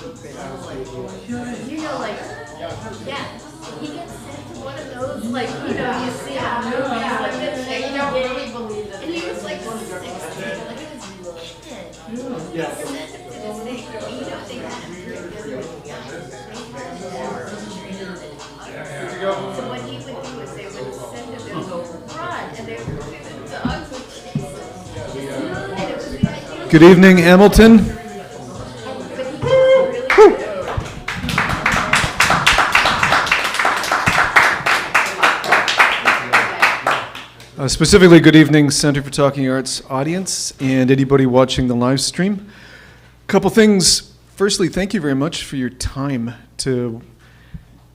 You know, like, yeah, he gets sent to one of those, like, you know, you see in movies, like this, and you don't really believe it. And he was like 16, like he was a kid. Yeah. Sent him to this thing, you know, they had him so what he would do is they would send him to go run, and they would the dogs would chase him. And it was the idea. Good evening, Hamilton. Specifically, good evening, Center for Talking Arts audience and anybody watching the live stream. A couple things. Firstly, thank you very much for your time to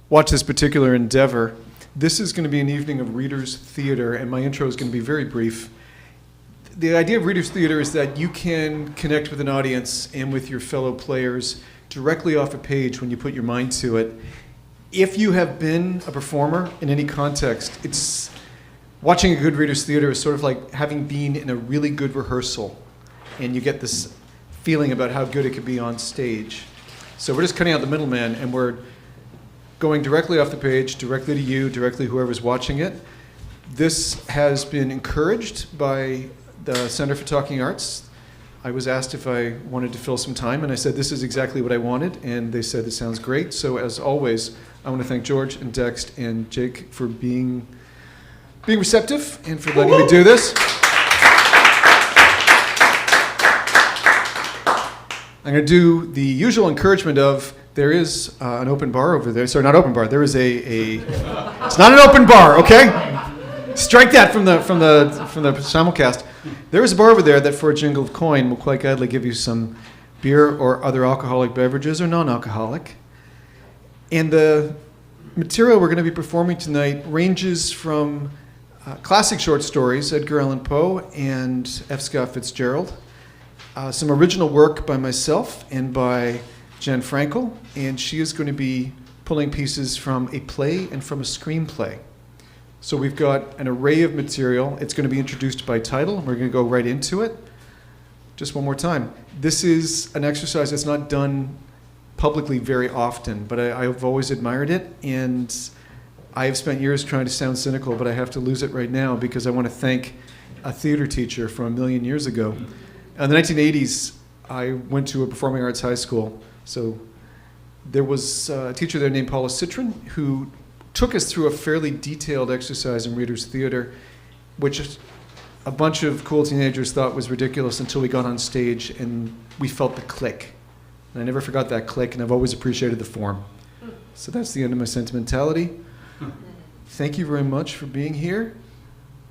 watch this particular endeavor. This is going to be an evening of Readers Theater, and my intro is going to be very brief. The idea of Readers Theater is that you can connect with an audience and with your fellow players directly off a page when you put your mind to it. If you have been a performer in any context, watching a good Readers Theater is sort of like having been in a really good rehearsal, and you get this feeling about how good it could be on stage. So we're just cutting out the middleman, and we're going directly off the page, directly to you, directly whoever's watching it. This has been encouraged by the Center for Talking Arts. I was asked if I wanted to fill some time, and I said this is exactly what I wanted, and they said this sounds great. So as always, I want to thank George and Dext and Jake for being receptive and for letting me do this. I'm going to do the usual encouragement of there is an open bar over there. Sorry, not open bar. There is it's not an open bar, okay? Strike that from the simulcast. There is a bar over there that for a jingle of coin will quite gladly give you some beer or other alcoholic beverages or non-alcoholic. And the material we're going to be performing tonight ranges from classic short stories, Edgar Allan Poe and F. Scott Fitzgerald. Some original work by myself and by Jen Frankel, and she is going to be pulling pieces from a play and from a screenplay. So we've got an array of material. It's going to be introduced by title, and we're going to go right into it. Just one more time. This is an exercise that's not done publicly very often, but I've always admired it, and I have spent years trying to sound cynical, but I have to lose it right now because I want to thank a theater teacher from a million years ago. In the 1980s, I went to a performing arts high school. So there was a teacher there named Paula Citron who took us through a fairly detailed exercise in Readers Theater, which a bunch of cool teenagers thought was ridiculous until we got on stage and we felt the click. And I never forgot that click, and I've always appreciated the form. So that's the end of my sentimentality. Thank you very much for being here.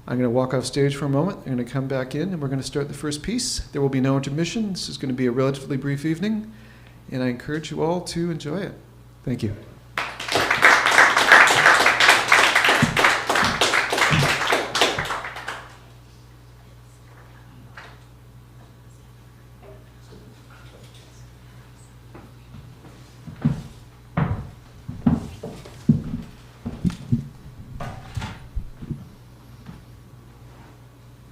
I'm going to walk off stage for a moment. I'm going to come back in, and we're going to start the first piece. There will be no intermission. This is going to be a relatively brief evening, and I encourage you all to enjoy it. Thank you.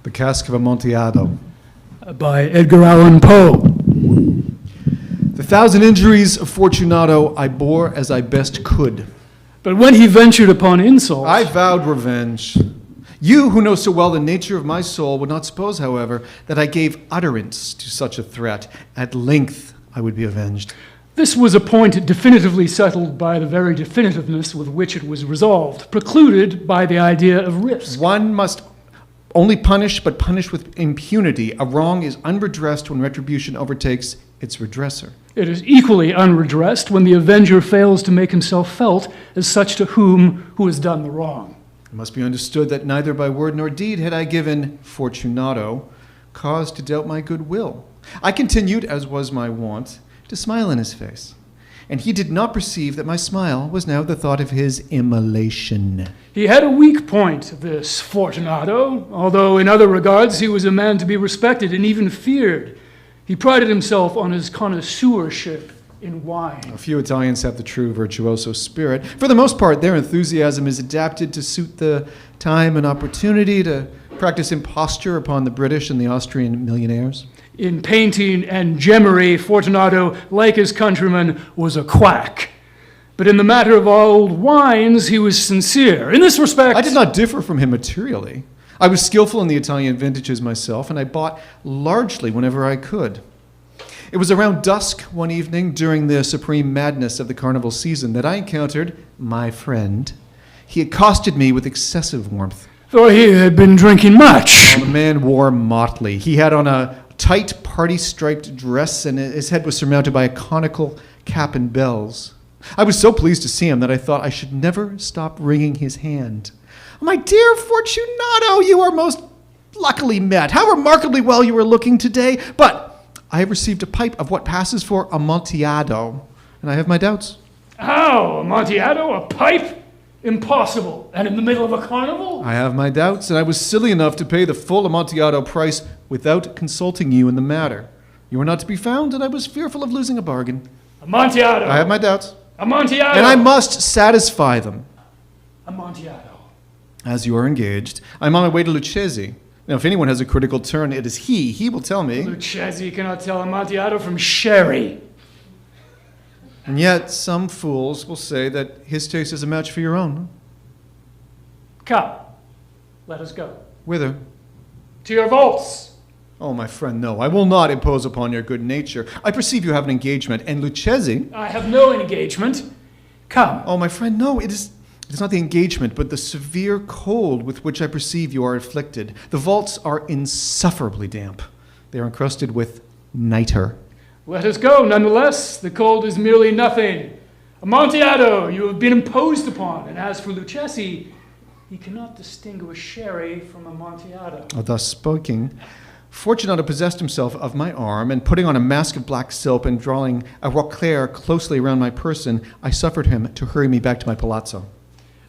The Cask of Amontillado. By Edgar Allan Poe. The thousand injuries of Fortunato I bore as I best could. But when he ventured upon insult, I vowed revenge. You, who know so well the nature of my soul, would not suppose, however, that I gave utterance to such a threat. At length I would be avenged. This was a point definitively settled by the very definitiveness with which it was resolved, precluded by the idea of risk. One must only punish, but punish with impunity. A wrong is unredressed when retribution overtakes its redresser. It is equally unredressed when the avenger fails to make himself felt as such to who has done the wrong. It must be understood that neither by word nor deed had I given Fortunato cause to doubt my good will. I continued, as was my wont, to smile in his face, and he did not perceive that my smile was now the thought of his immolation. He had a weak point, this Fortunato, although in other regards he was a man to be respected and even feared. He prided himself on his connoisseurship in wine. A few Italians have the true virtuoso spirit. For the most part, their enthusiasm is adapted to suit the time and opportunity to practice imposture upon the British and the Austrian millionaires. In painting and gemmery, Fortunato, like his countrymen, was a quack. But in the matter of old wines, he was sincere. In this respect, I did not differ from him materially. I was skillful in the Italian vintages myself, and I bought largely whenever I could. It was around dusk one evening during the supreme madness of the carnival season that I encountered my friend. He accosted me with excessive warmth. for he had been drinking much. The man wore motley. He had on a tight party-striped dress, and his head was surmounted by a conical cap and bells. I was so pleased to see him that I thought I should never stop wringing his hand. My dear Fortunato, you are most luckily met. How remarkably well you are looking today. But I have received a pipe of what passes for Amontillado, and I have my doubts. How? Amontillado? A pipe? Impossible. And in the middle of a carnival? I have my doubts, and I was silly enough to pay the full Amontillado price without consulting you in the matter. You were not to be found, and I was fearful of losing a bargain. Amontillado. I have my doubts, Amontillado. and I must satisfy them. Amontillado. As you are engaged, I'm on my way to Lucchesi. Now, if anyone has a critical turn, it is he. He will tell me. Lucchesi cannot tell Amontillado from sherry. And yet, some fools will say that his taste is a match for your own. Come, let us go. Whither? To your vaults. Oh, my friend, no. I will not impose upon your good nature. I perceive you have an engagement, and Lucchesi... I have no engagement. Come. Oh, my friend, no. It is not the engagement, but the severe cold with which I perceive you are afflicted. The vaults are insufferably damp. They are encrusted with nitre. Let us go, nonetheless. The cold is merely nothing. Amontillado, you have been imposed upon, and as for Lucchesi, he cannot distinguish sherry from Amontillado. Thus speaking, Fortunato possessed himself of my arm, and putting on a mask of black silk and drawing a roquelaire closely around my person, I suffered him to hurry me back to my palazzo.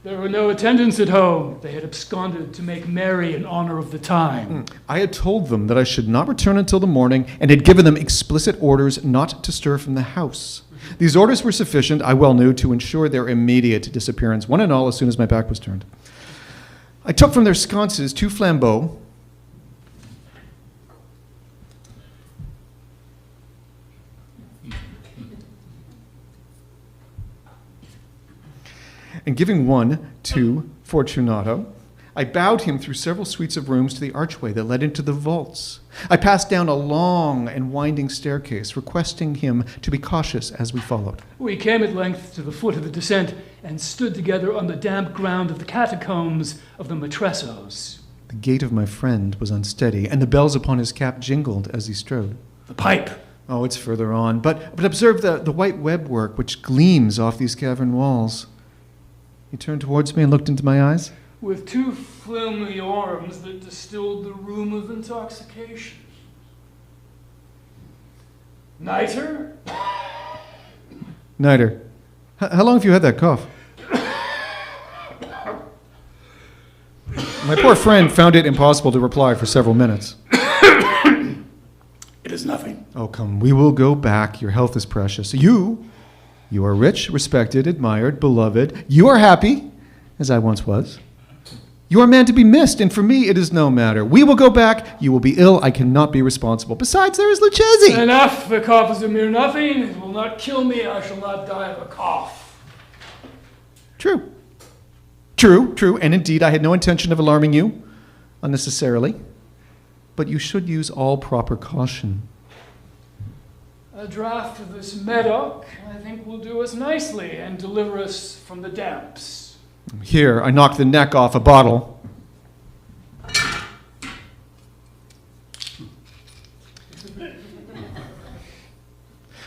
There were no attendants at home. They had absconded to make merry in honor of the time. I had told them that I should not return until the morning, and had given them explicit orders not to stir from the house. These orders were sufficient, I well knew, to ensure their immediate disappearance, one and all, as soon as my back was turned. I took from their sconces 2 flambeaux, and giving one to Fortunato, I bowed him through several suites of rooms to the archway that led into the vaults. I passed down a long and winding staircase, requesting him to be cautious as we followed. We came at length to the foot of the descent and stood together on the damp ground of the catacombs of the Matressos. The gait of my friend was unsteady, and the bells upon his cap jingled as he strode. The pipe. Oh, it's further on, but observe the white webwork which gleams off these cavern walls. He turned towards me and looked into my eyes. With 2 filmy arms that distilled the rheum of intoxication. Nitre? Nitre, how long have you had that cough? My poor friend found it impossible to reply for several minutes. It is nothing. Oh, come, we will go back. Your health is precious. You are rich, respected, admired, beloved. You are happy, as I once was. You are a man to be missed, and for me it is no matter. We will go back. You will be ill. I cannot be responsible. Besides, there is Lucchesi. Enough. The cough is a mere nothing. It will not kill me. I shall not die of a cough. True. And indeed, I had no intention of alarming you unnecessarily. But you should use all proper caution. A draught of this Medoc, I think, will do us nicely and deliver us from the damps. Here, I knocked the neck off a bottle.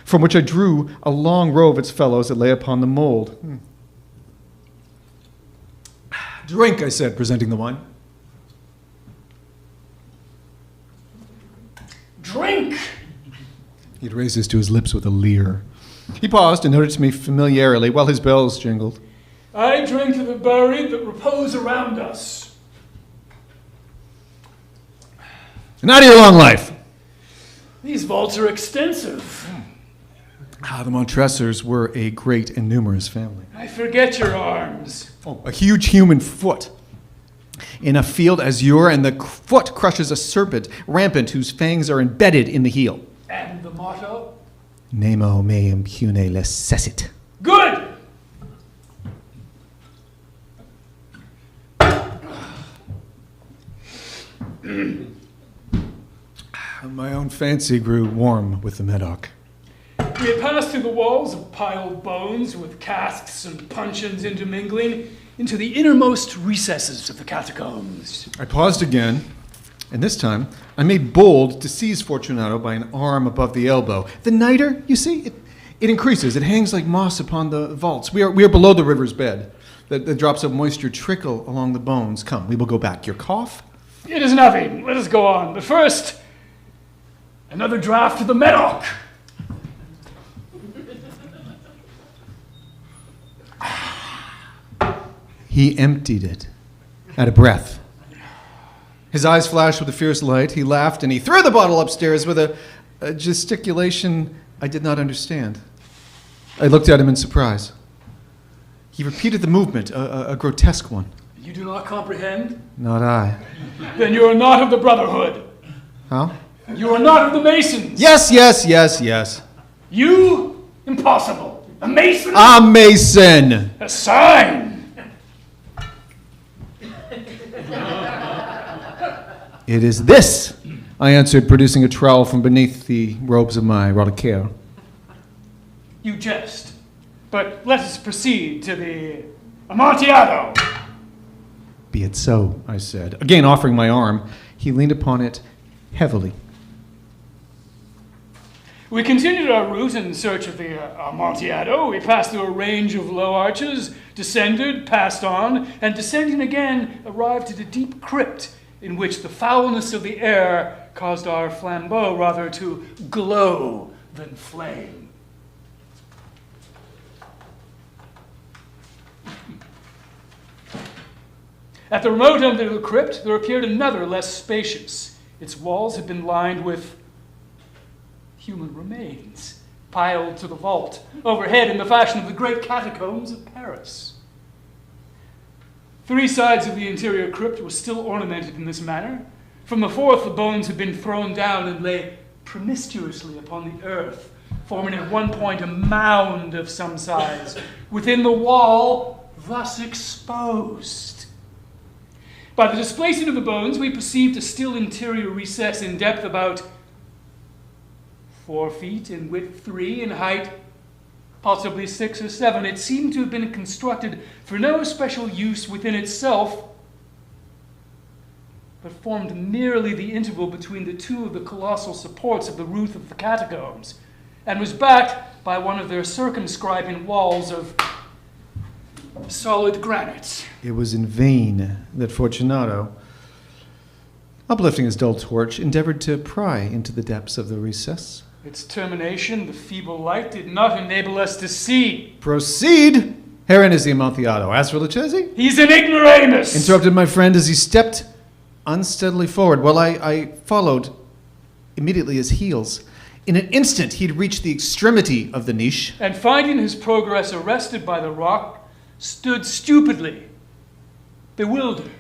From which I drew a long row of its fellows that lay upon the mold. Drink, I said, presenting the wine. Drink! He had raised this to his lips with a leer. He paused and nodded to me familiarly while his bells jingled. I drink to the buried that repose around us. And now to your long life. These vaults are extensive. The Montresors were a great and numerous family. I forget your arms. Oh, a huge human foot. In a field azure, and the foot crushes a serpent rampant whose fangs are embedded in the heel. And the motto? Nemo me impune lecessit. Good! My own fancy grew warm with the Medoc. We had passed through the walls of piled bones with casks and puncheons intermingling into the innermost recesses of the catacombs. I paused again, and this time I made bold to seize Fortunato by an arm above the elbow. The niter, you see, it increases. It hangs like moss upon the vaults. We are below the river's bed. The drops of moisture trickle along the bones. Come, we will go back. Your cough? It is nothing. Let us go on. But first, another draft of the Medoc. He emptied it at a breath. His eyes flashed with a fierce light. He laughed, and he threw the bottle upstairs with a gesticulation I did not understand. I looked at him in surprise. He repeated the movement, a grotesque one. You do not comprehend? Not I. Then you are not of the Brotherhood. How? You are not of the Masons. Yes, yes, yes, yes. You? Impossible. A Mason? A Mason! A sign! It is this, I answered, producing a trowel from beneath the robes of my reliquaire. You jest. But let us proceed to the Amontillado. Be it so, I said. Again offering my arm, he leaned upon it heavily. We continued our route in search of the Amontillado. We passed through a range of low arches, descended, passed on, and descending again, arrived at a deep crypt in which the foulness of the air caused our flambeau rather to glow than flame. At the remote end of the crypt, there appeared another less spacious. Its walls had been lined with human remains, piled to the vault, overhead in the fashion of the great catacombs of Paris. 3 sides of the interior crypt were still ornamented in this manner. From the fourth, the bones had been thrown down and lay promiscuously upon the earth, forming at one point a mound of some size, within the wall thus exposed. By the displacing of the bones, we perceived a still interior recess in depth about 4 feet, in width 3, in height possibly 6 or 7. It seemed to have been constructed for no special use within itself, but formed merely the interval between the 2 of the colossal supports of the roof of the catacombs, and was backed by one of their circumscribing walls of solid granite. It was in vain that Fortunato, uplifting his dull torch, endeavored to pry into the depths of the recess. Its termination, the feeble light, did not enable us to see. Proceed! Herein is the Amontillado. As for Lucchesi? He's an ignoramus! Interrupted my friend as he stepped unsteadily forward, while I followed immediately his heels. In an instant, he'd reached the extremity of the niche. And finding his progress arrested by the rock, stood stupidly, bewildered.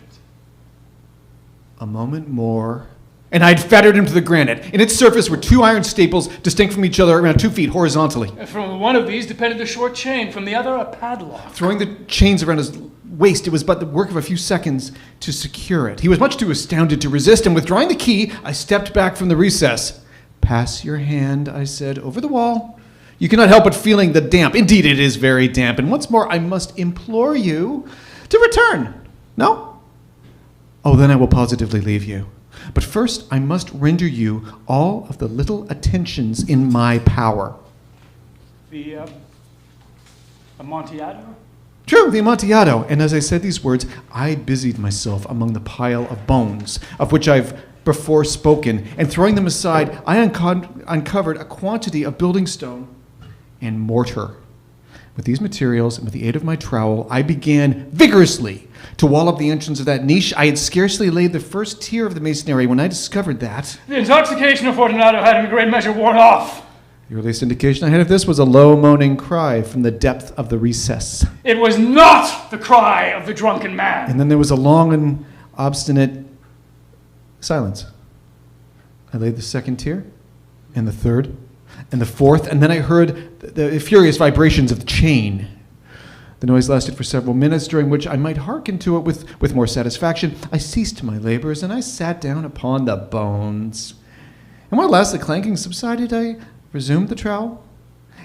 A moment more, and I'd fettered him to the granite. In its surface were 2 iron staples, distinct from each other around 2 feet horizontally. From one of these depended a short chain, from the other a padlock. Throwing the chains around his waist, it was but the work of a few seconds to secure it. He was much too astounded to resist, and withdrawing the key, I stepped back from the recess. Pass your hand, I said, over the wall. You cannot help but feeling the damp. Indeed, it is very damp. And once more, I must implore you to return. No? Oh, then I will positively leave you. But first, I must render you all of the little attentions in my power. The Amontillado? True, the Amontillado. And as I said these words, I busied myself among the pile of bones, of which I've before spoken, and throwing them aside, I uncovered a quantity of building stone and mortar. With these materials, and with the aid of my trowel, I began vigorously to wall up the entrance of that niche. I had scarcely laid the first tier of the masonry when I discovered that the intoxication of Fortunato had in a great measure worn off. The earliest indication I had of this was a low moaning cry from the depth of the recess. It was not the cry of the drunken man. And then there was a long and obstinate silence. I laid the second tier, and the third, and the fourth, and then I heard the furious vibrations of the chain. The noise lasted for several minutes, during which I might hearken to it with more satisfaction. I ceased my labors, and I sat down upon the bones. And when at last the clanking subsided, I resumed the trowel,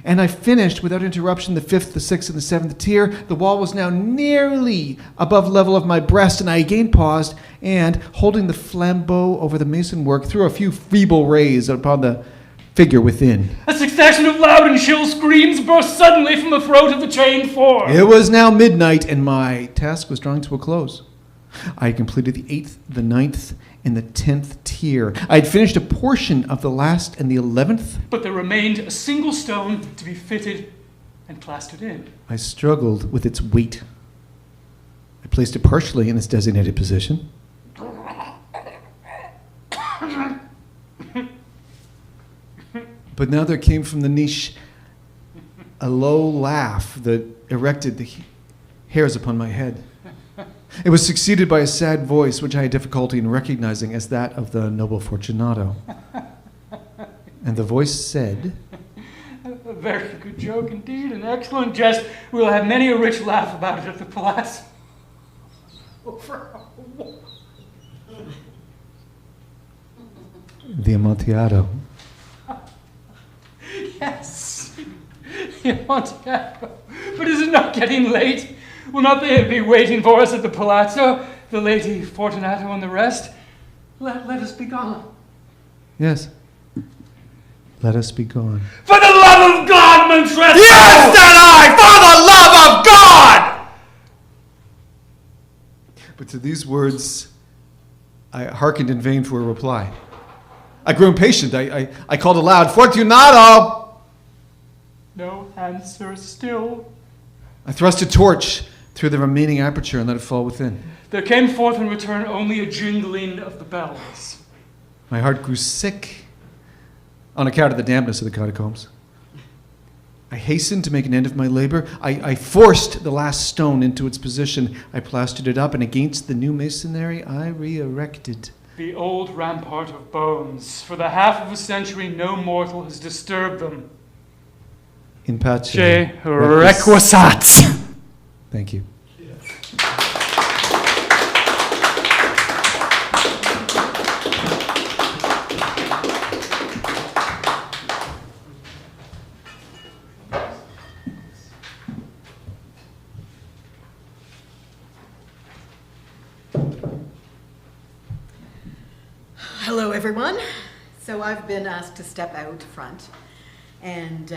and I finished without interruption the fifth, the sixth, and the seventh tier. The wall was now nearly above the level of my breast, and I again paused, and, holding the flambeau over the mason work, threw a few feeble rays upon the figure within. A succession of loud and shrill screams burst suddenly from the throat of the chained form. It was now midnight, and my task was drawing to a close. I had completed the 8th, the 9th, and the 10th tier. I had finished a portion of the last and the 11th. But there remained a single stone to be fitted and plastered in. I struggled with its weight. I placed it partially in its designated position. But now there came from the niche a low laugh that erected the hairs upon my head. It was succeeded by a sad voice, which I had difficulty in recognizing as that of the noble Fortunato. And the voice said, A very good joke indeed, an excellent jest. We will have many a rich laugh about it at the Palazzo. the Amontillado. Yes, the Amontillado. But is it not getting late? Will not they be waiting for us at the Palazzo, the Lady Fortunato and the rest? Let us be gone. Yes. Let us be gone. For the love of God, Montrezl! Yes, said I! For the love of God! But to these words, I hearkened in vain for a reply. I grew impatient. I called aloud, Fortunato! No answer still. I thrust a torch through the remaining aperture and let it fall within. There came forth in return only a jingling of the bells. My heart grew sick on account of the dampness of the catacombs. I hastened to make an end of my labor. I forced the last stone into its position. I plastered it up, and against the new masonry, I re-erected The old rampart of bones. For the half of a century, no mortal has disturbed them. In pace requiescat. Thank you. Hello, everyone. So I've been asked to step out front and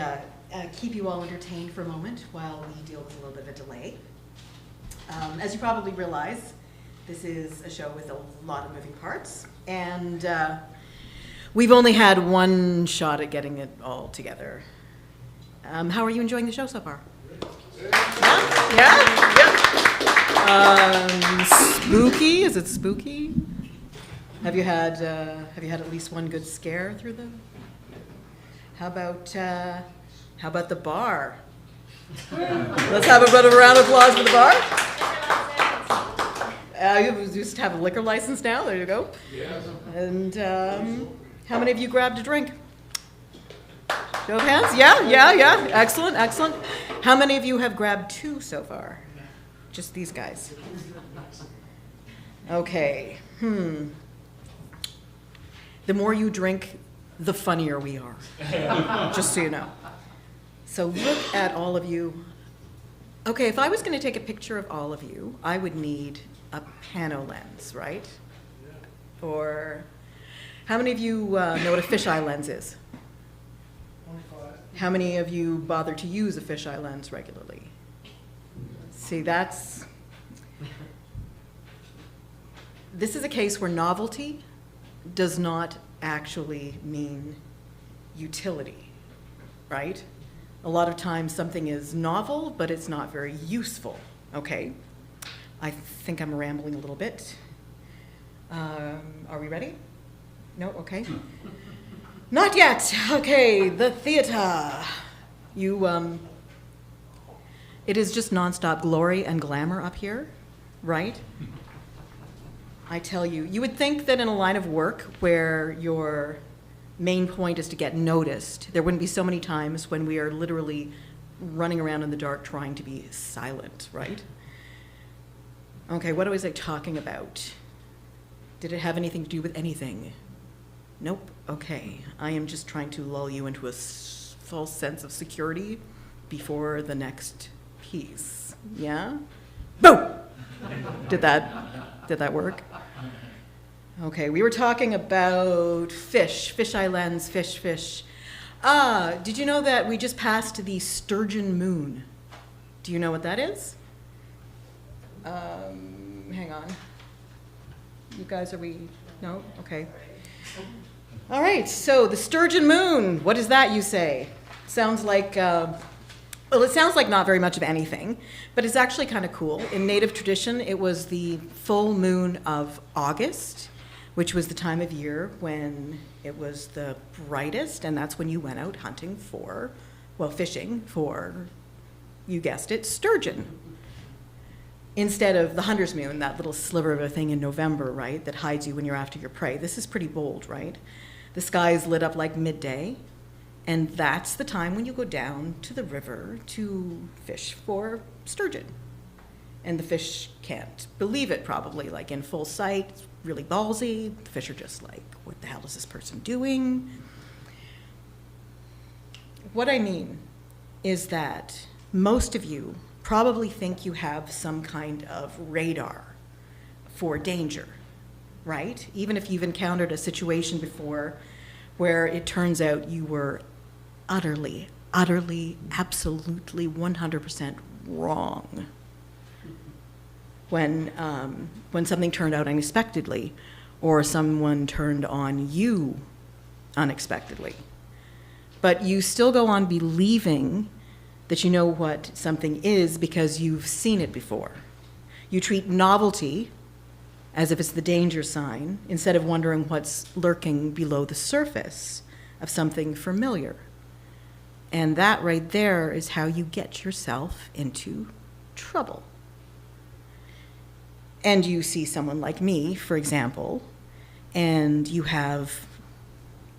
keep you all entertained for a moment while we deal with a little bit of a delay. As you probably realize, this is a show with a lot of moving parts, and we've only had one shot at getting it all together. How are you enjoying the show so far? Yeah? Spooky? Is it spooky? Have you had at least one good scare through them? How about the bar? Let's have a bit of a round of applause for the bar. You just have a liquor license now. There you go. And how many of you grabbed a drink? Show of hands. Yeah. Excellent. How many of you have grabbed two so far? Just these guys. Okay. The more you drink, the funnier we are. Just so you know. So look at all of you. Okay, if I was going to take a picture of all of you, I would need a pano lens, right? Or how many of you know what a fisheye lens is? 25. How many of you bother to use a fisheye lens regularly? See, this is a case where novelty does not actually mean utility, right? A lot of times something is novel, but it's not very useful, okay? I think I'm rambling a little bit. Are we ready? No? Okay. Not yet. Okay, the theater. It is just nonstop glory and glamour up here, right? I tell you, you would think that in a line of work where your main point is to get noticed, there wouldn't be so many times when we are literally running around in the dark trying to be silent, right? Okay, what was I talking about? Did it have anything to do with anything? Nope. Okay, I am just trying to lull you into a false sense of security before the next piece. Yeah? Boom! Did that work? Okay, we were talking about fish, fisheye lens, fish. Did you know that we just passed the sturgeon moon? Do you know what that is? Hang on. You guys, no? Okay. All right, so the sturgeon moon, what is that, you say? Sounds like, it sounds like not very much of anything, but it's actually kind of cool. In Native tradition, it was the full moon of August, which was the time of year when it was the brightest, and that's when you went out hunting for, fishing for, you guessed it, sturgeon. Instead of the hunter's moon, that little sliver of a thing in November, right, that hides you when you're after your prey. This is pretty bold, right? The sky is lit up like midday, and that's the time when you go down to the river to fish for sturgeon. And the fish can't believe it, probably, like in full sight, it's really ballsy. The fish are just like, what the hell is this person doing? What I mean is that most of you probably think you have some kind of radar for danger, right? Even if you've encountered a situation before where it turns out you were utterly, absolutely 100% wrong when something turned out unexpectedly or someone turned on you unexpectedly. But you still go on believing that you know what something is because you've seen it before. You treat novelty as if it's the danger sign instead of wondering what's lurking below the surface of something familiar. And that right there is how you get yourself into trouble. And you see someone like me, for example, and you have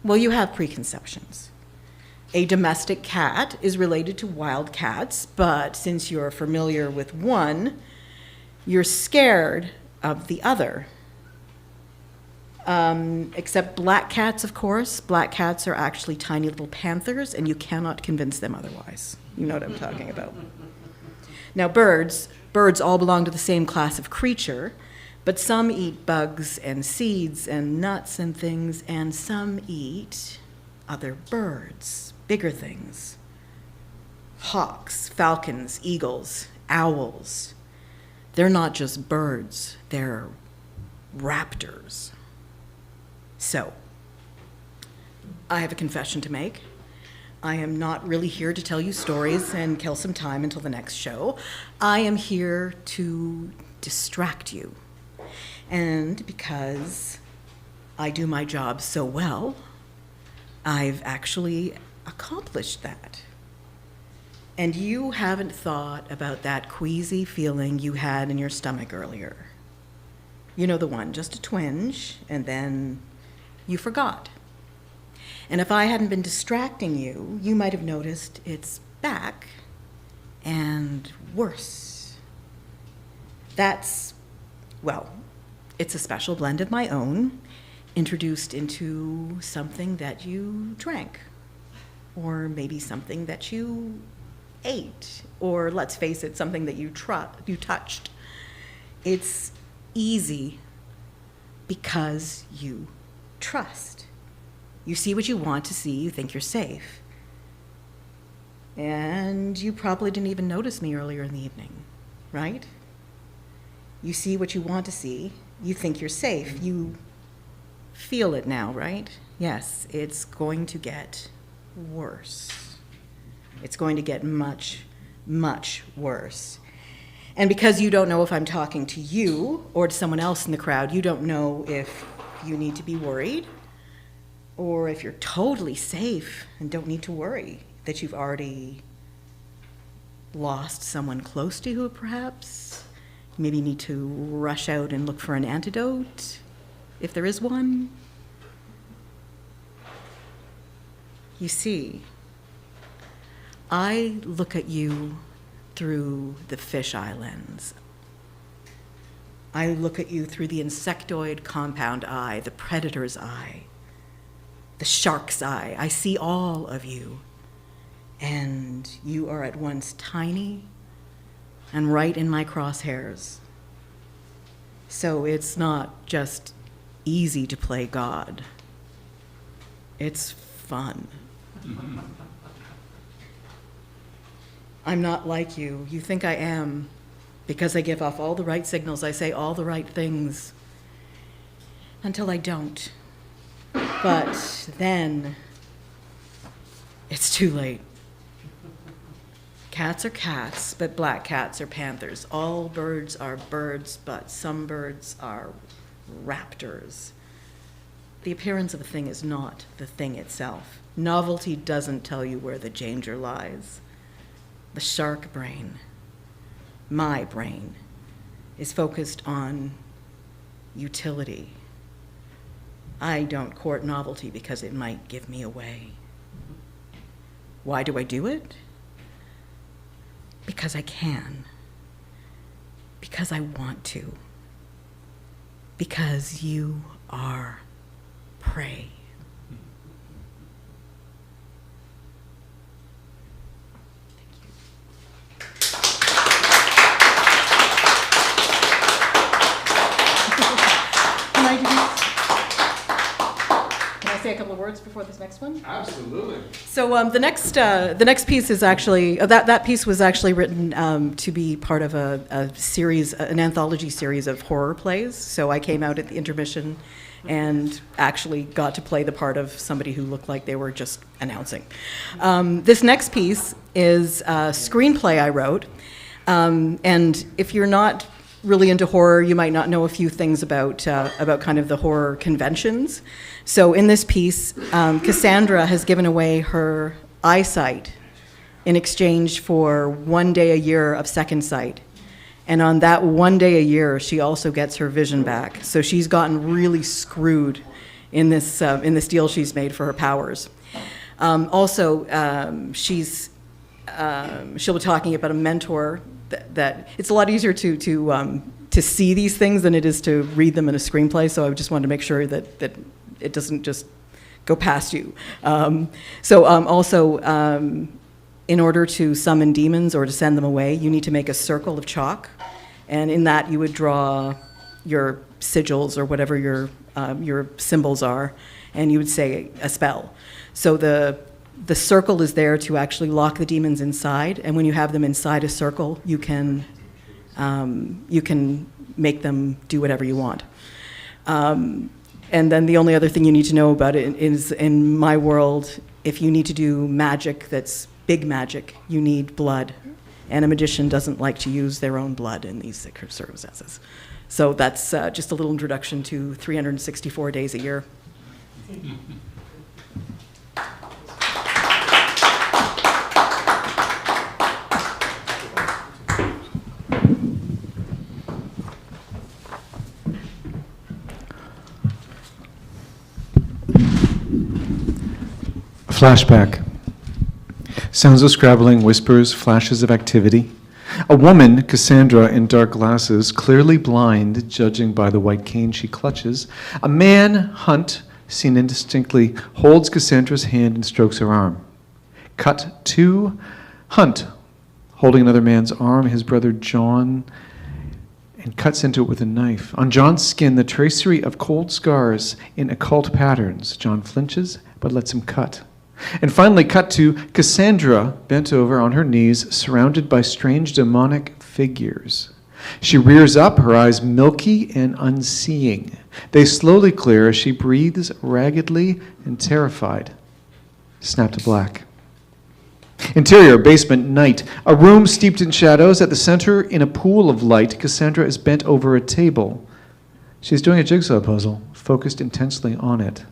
preconceptions. A domestic cat is related to wild cats, but since you're familiar with one, you're scared of the other. Except black cats, of course. Black cats are actually tiny little panthers, and you cannot convince them otherwise. You know what I'm talking about. Now, birds all belong to the same class of creature, but some eat bugs and seeds and nuts and things, and some eat other birds, bigger things. Hawks, falcons, eagles, owls. They're not just birds, they're raptors. So, I have a confession to make. I am not really here to tell you stories and kill some time until the next show. I am here to distract you. And because I do my job so well, I've actually accomplished that. And you haven't thought about that queasy feeling you had in your stomach earlier. You know the one, just a twinge, and then you forgot. And if I hadn't been distracting you, you might have noticed it's back and worse. That's, it's a special blend of my own, introduced into something that you drank, or maybe something that you ate, or let's face it, something that you touched. It's easy because you trust. You see what you want to see, you think you're safe. And you probably didn't even notice me earlier in the evening, right? You see what you want to see, you think you're safe, you feel it now, right? Yes, it's going to get worse. It's going to get much, much worse. And because you don't know if I'm talking to you or to someone else in the crowd, you don't know if you need to be worried or if you're totally safe and don't need to worry that you've already lost someone close to you, perhaps. maybe need to rush out and look for an antidote, if there is one. You see, I look at you through the fisheye lens. I look at you through the insectoid compound eye, the predator's eye, the shark's eye. I see all of you, and you are at once tiny and right in my crosshairs. So it's not just easy to play God. It's fun. I'm not like you. You think I am because I give off all the right signals. I say all the right things until I don't. But then it's too late. Cats are cats, but black cats are panthers. All birds are birds, but some birds are raptors. The appearance of a thing is not the thing itself. Novelty doesn't tell you where the danger lies. The shark brain, my brain, is focused on utility. I don't court novelty because it might give me away. Why do I do it? Because I can. Because I want to. Because you are prey. Say a couple of words before this next one? Absolutely. So the next piece is actually that piece was actually written to be part of a series, an anthology series of horror plays. So I came out at the intermission and actually got to play the part of somebody who looked like they were just announcing. This next piece is a screenplay I wrote, and if you're not really into horror, you might not know a few things about kind of the horror conventions. So in this piece, Cassandra has given away her eyesight in exchange for 1 day a year of second sight. And on that 1 day a year, she also gets her vision back. So she's gotten really screwed in this deal she's made for her powers. She'll be talking about a mentor that it's a lot easier to see these things than it is to read them in a screenplay. So I just wanted to make sure that it doesn't just go past you. In order to summon demons or to send them away, you need to make a circle of chalk, and in that you would draw your sigils or whatever your symbols are, and you would say a spell. So the circle is there to actually lock the demons inside, and when you have them inside a circle, you can make them do whatever you want. And then the only other thing you need to know about it is, in my world, if you need to do magic that's big magic, you need blood, and a magician doesn't like to use their own blood in these circumstances. So that's just a little introduction to 364 days a year. Flashback. Sounds of scrabbling, whispers, flashes of activity. A woman, Cassandra, in dark glasses, clearly blind, judging by the white cane she clutches. A man, Hunt, seen indistinctly, holds Cassandra's hand and strokes her arm. Cut to Hunt, holding another man's arm, his brother John, and cuts into it with a knife. On John's skin, the tracery of cold scars in occult patterns. John flinches, but lets him cut. And finally cut to Cassandra, bent over on her knees, surrounded by strange demonic figures. She rears up, her eyes milky and unseeing. They slowly clear as she breathes raggedly and terrified. Snap to black. Interior, basement, night. A room steeped in shadows. At the center, in a pool of light, Cassandra is bent over a table. She's doing a jigsaw puzzle, focused intensely on it.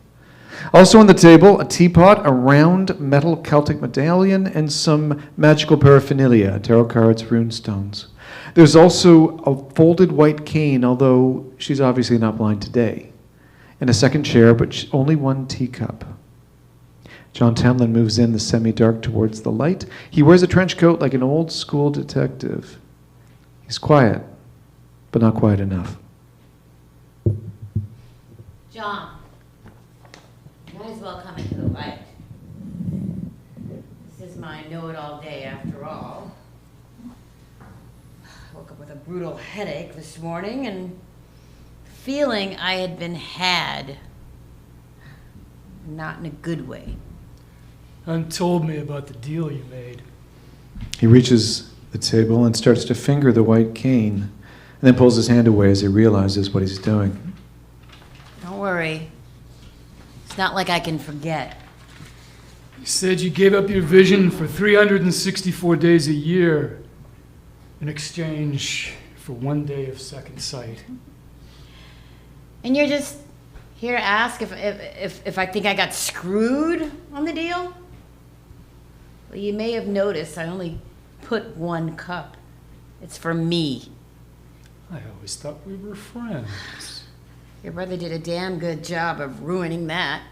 Also on the table, a teapot, a round metal Celtic medallion, and some magical paraphernalia, tarot cards, rune stones. There's also a folded white cane, although she's obviously not blind today, and a second chair, but only one teacup. John Tamlin moves in the semi-dark towards the light. He wears a trench coat like an old school detective. He's quiet, but not quiet enough. John, you might as well come into the light. This is my know-it-all day after all. I woke up with a brutal headache this morning and feeling I had been had. Not in a good way. Hunt told me about the deal you made. He reaches the table and starts to finger the white cane, and then pulls his hand away as he realizes what he's doing. Don't worry. It's not like I can forget. You said you gave up your vision for 364 days a year in exchange for 1 day of second sight. And you're just here to ask if I think I got screwed on the deal? Well, you may have noticed I only put one cup. It's for me. I always thought we were friends. Your brother did a damn good job of ruining that.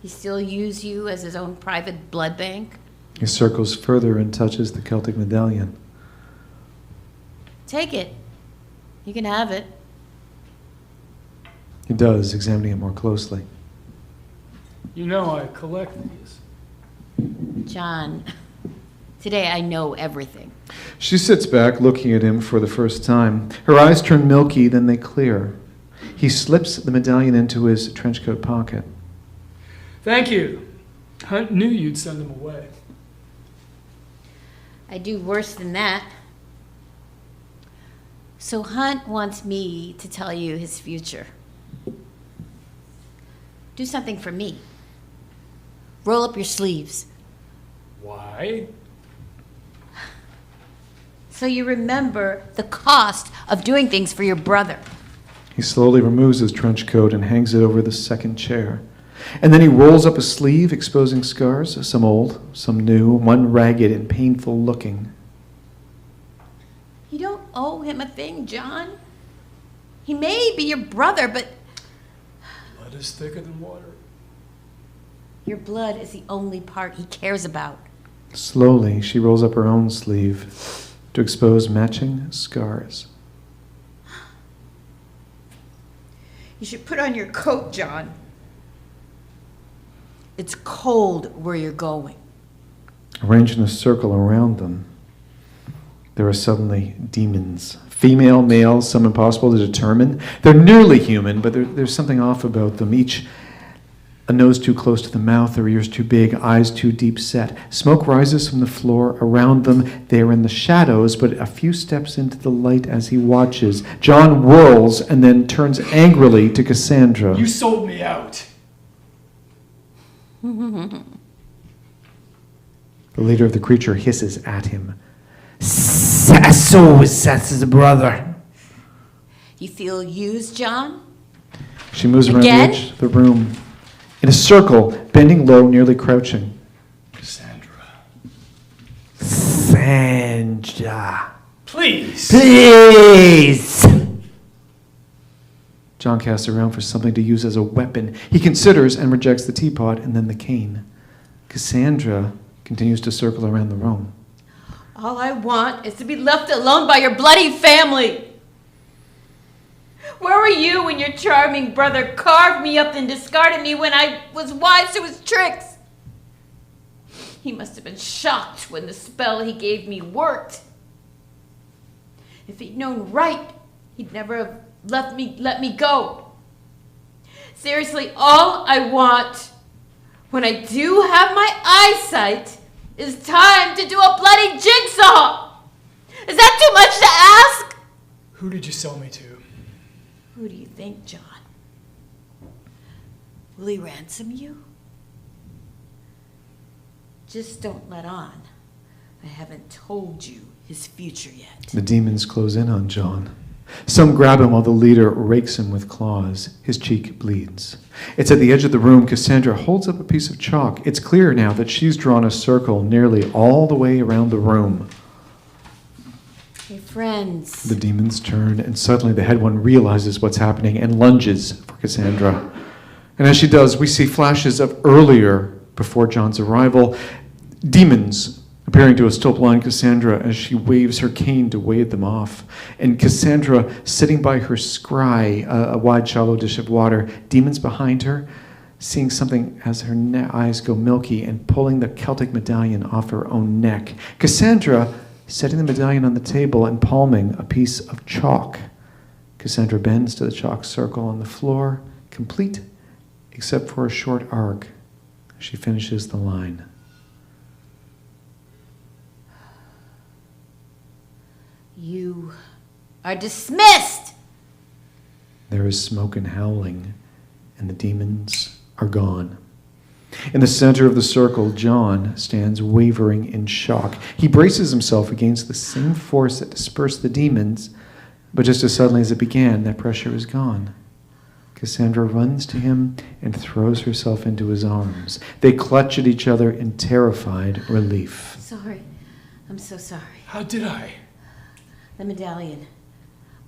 He still used you as his own private blood bank? He circles further and touches the Celtic medallion. Take it. You can have it. He does, examining it more closely. You know I collect these. John, today I know everything. She sits back, looking at him for the first time. Her eyes turn milky, then they clear. He slips the medallion into his trenchcoat pocket. Thank you. Hunt knew you'd send them away. I do worse than that. So Hunt wants me to tell you his future. Do something for me. Roll up your sleeves. Why? So you remember the cost of doing things for your brother. He slowly removes his trench coat and hangs it over the second chair. And then he rolls up a sleeve, exposing scars, some old, some new, one ragged and painful looking. You don't owe him a thing, John. He may be your brother, but Blood is thicker than water. your blood is the only part he cares about. Slowly, she rolls up her own sleeve to expose matching scars. You should put on your coat, John. It's cold where you're going. Arranged in a circle around them, there are suddenly demons. Female, male, some impossible to determine. They're nearly human, but there's something off about them. Each a nose too close to the mouth, their ears too big, eyes too deep set. Smoke rises from the floor around them. They are in the shadows, but a few steps into the light as he watches. John whirls and then turns angrily to Cassandra. You sold me out. The leader of the creature hisses at him. So is a brother. You feel used, John? She moves around Again? the edge of the room. In a circle, bending low, nearly crouching. Cassandra. Please. Please! John casts around for something to use as a weapon. He considers and rejects the teapot and then the cane. Cassandra continues to circle around the room. All I want is to be left alone by your bloody family. Where were you when your charming brother carved me up and discarded me when I was wise to his tricks? He must have been shocked when the spell he gave me worked. If he'd known right, he'd never have let me go. Seriously, all I want when I do have my eyesight is time to do a bloody jigsaw. Is that too much to ask? Who did you sell me to? Who do you think, John? Will he ransom you? Just don't let on. I haven't told you his future yet. The demons close in on John. Some grab him while the leader rakes him with claws. His cheek bleeds. It's at the edge of the room. Cassandra holds up a piece of chalk. It's clear now that she's drawn a circle nearly all the way around the room. Hey, friends. The demons turn, and suddenly the head one realizes what's happening and lunges for Cassandra. And as she does, we see flashes of earlier, before John's arrival, demons appearing to a still blind Cassandra as she waves her cane to wave them off. And Cassandra sitting by her scry, a wide shallow dish of water, demons behind her, seeing something as her eyes go milky and pulling the Celtic medallion off her own neck. Cassandra setting the medallion on the table and palming a piece of chalk. Cassandra bends to the chalk circle on the floor, complete except for a short arc. She finishes the line. You are dismissed! There is smoke and howling, and the demons are gone. In the center of the circle, John stands wavering in shock. He braces himself against the same force that dispersed the demons, but just as suddenly as it began, that pressure is gone. Cassandra runs to him and throws herself into his arms. They clutch at each other in terrified relief. Sorry. I'm so sorry. How did I? The medallion.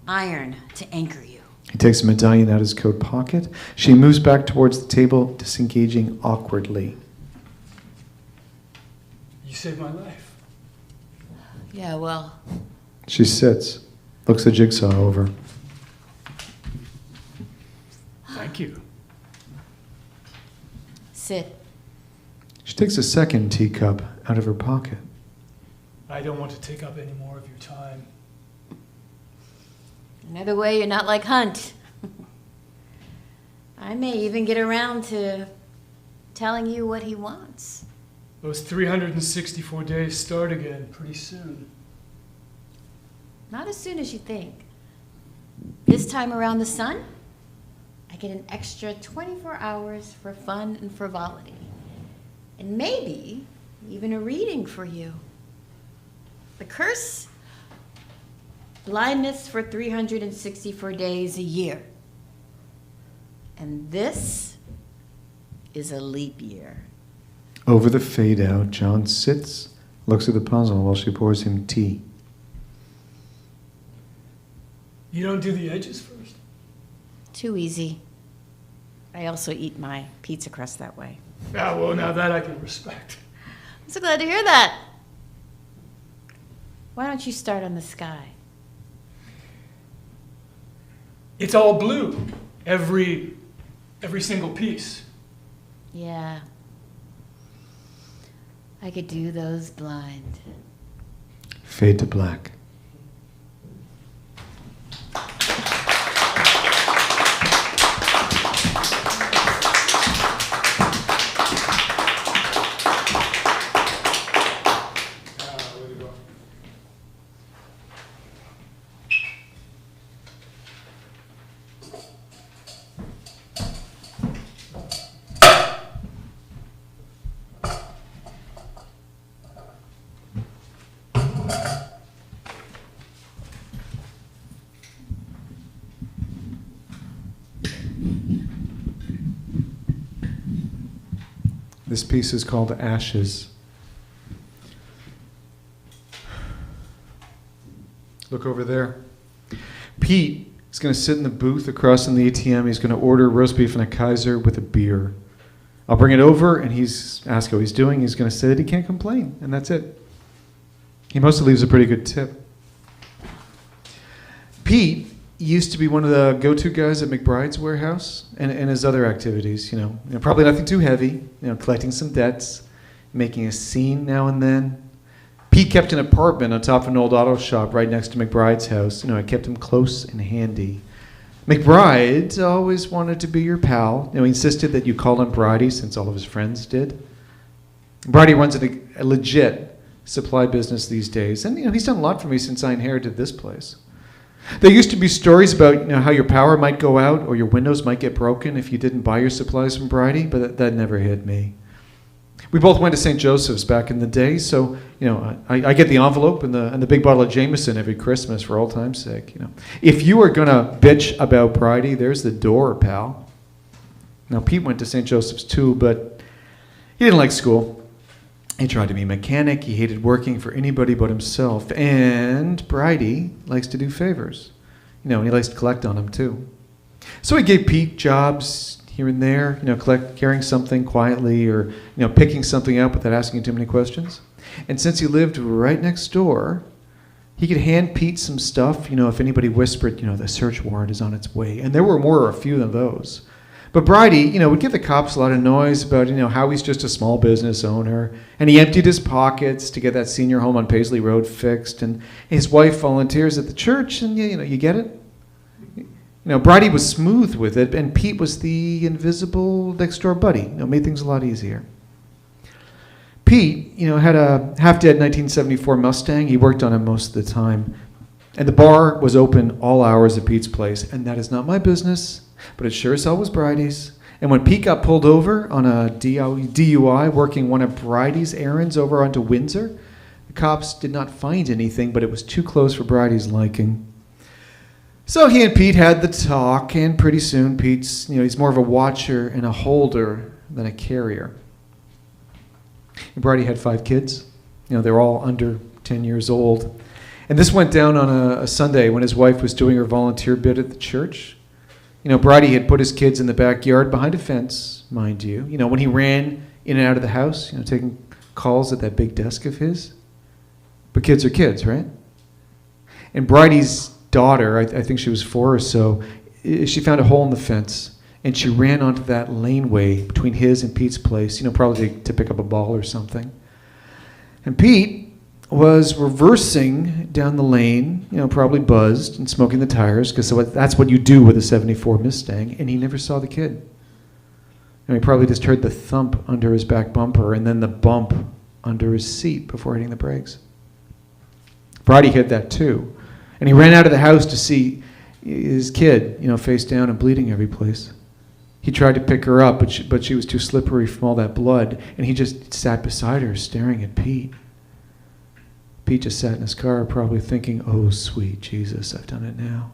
Iron to anchor you. He takes the medallion out of his coat pocket. She moves back towards the table, disengaging awkwardly. You saved my life. Yeah, well. She sits, looks the jigsaw over. Thank you. Sit. She takes a second teacup out of her pocket. I don't want to take up any more of your time. Another way you're not like Hunt. I may even get around to telling you what he wants. Those 364 days start again pretty soon. Not as soon as you think. This time around the sun, I get an extra 24 hours for fun and frivolity. And maybe even a reading for you. The curse? Blindness for 364 days a year. And this is a leap year. Over the fade out, John sits, looks at the puzzle while she pours him tea. You don't do the edges first? Too easy. I also eat my pizza crust that way. Ah, well, now that I can respect. I'm so glad to hear that. Why don't you start on the sky? It's all blue. Every single piece. Yeah. I could do those blind. Fade to black. This piece is called Ashes. Look over there. Pete is going to sit in the booth across from the ATM. He's going to order roast beef and a Kaiser with a beer. I'll bring it over, and he's ask how he's doing. He's going to say that he can't complain, and that's it. He mostly leaves a pretty good tip. Pete used to be one of the go-to guys at McBride's warehouse and his other activities, you know, probably nothing too heavy, collecting some debts, making a scene now and then. Pete kept an apartment on top of an old auto shop right next to McBride's house. It kept him close and handy. McBride always wanted to be your pal. He insisted that you call him Bridie since all of his friends did. Bridie runs a legit supply business these days, and he's done a lot for me since I inherited this place. There used to be stories about how your power might go out or your windows might get broken if you didn't buy your supplies from Bridie, but that never hit me. We both went to St. Joseph's back in the day, so I get the envelope and the big bottle of Jameson every Christmas for old time's sake. If you are gonna bitch about Bridie, there's the door, pal. Now Pete went to St. Joseph's too, but he didn't like school. He tried to be a mechanic. He hated working for anybody but himself. And Bridie likes to do favors. And he likes to collect on them too. So he gave Pete jobs here and there, carrying something quietly or, picking something up without asking too many questions. And since he lived right next door, he could hand Pete some stuff, if anybody whispered, the search warrant is on its way. And there were a few of those. But Bridie, would give the cops a lot of noise about, how he's just a small business owner. And he emptied his pockets to get that senior home on Paisley Road fixed. And his wife volunteers at the church, and, you get it? Bridie was smooth with it, and Pete was the invisible next-door buddy. Made things a lot easier. Pete, had a half-dead 1974 Mustang. He worked on it most of the time. And the bar was open all hours at Pete's place. And that is not my business, but it sure as hell was Bridie's. And when Pete got pulled over on a DUI working one of Bridie's errands over onto Windsor, the cops did not find anything, but it was too close for Bridie's liking. So he and Pete had the talk, and pretty soon Pete's, he's more of a watcher and a holder than a carrier. And Bridie had 5 kids. They're all under 10 years old. And this went down on a Sunday when his wife was doing her volunteer bit at the church. Bridie had put his kids in the backyard behind a fence, mind you. When he ran in and out of the house, taking calls at that big desk of his. But kids are kids, right? And Bridie's daughter, I think she was 4 or so, she found a hole in the fence, and she ran onto that laneway between his and Pete's place, probably to pick up a ball or something. And Pete was reversing down the lane, probably buzzed and smoking the tires, because that's what you do with a 74 Mustang, and he never saw the kid. He probably just heard the thump under his back bumper and then the bump under his seat before hitting the brakes. Bridie hit that too. And he ran out of the house to see his kid, face down and bleeding every place. He tried to pick her up, but she was too slippery from all that blood, and he just sat beside her, staring at Pete. Pete just sat in his car, probably thinking, oh, sweet Jesus, I've done it now.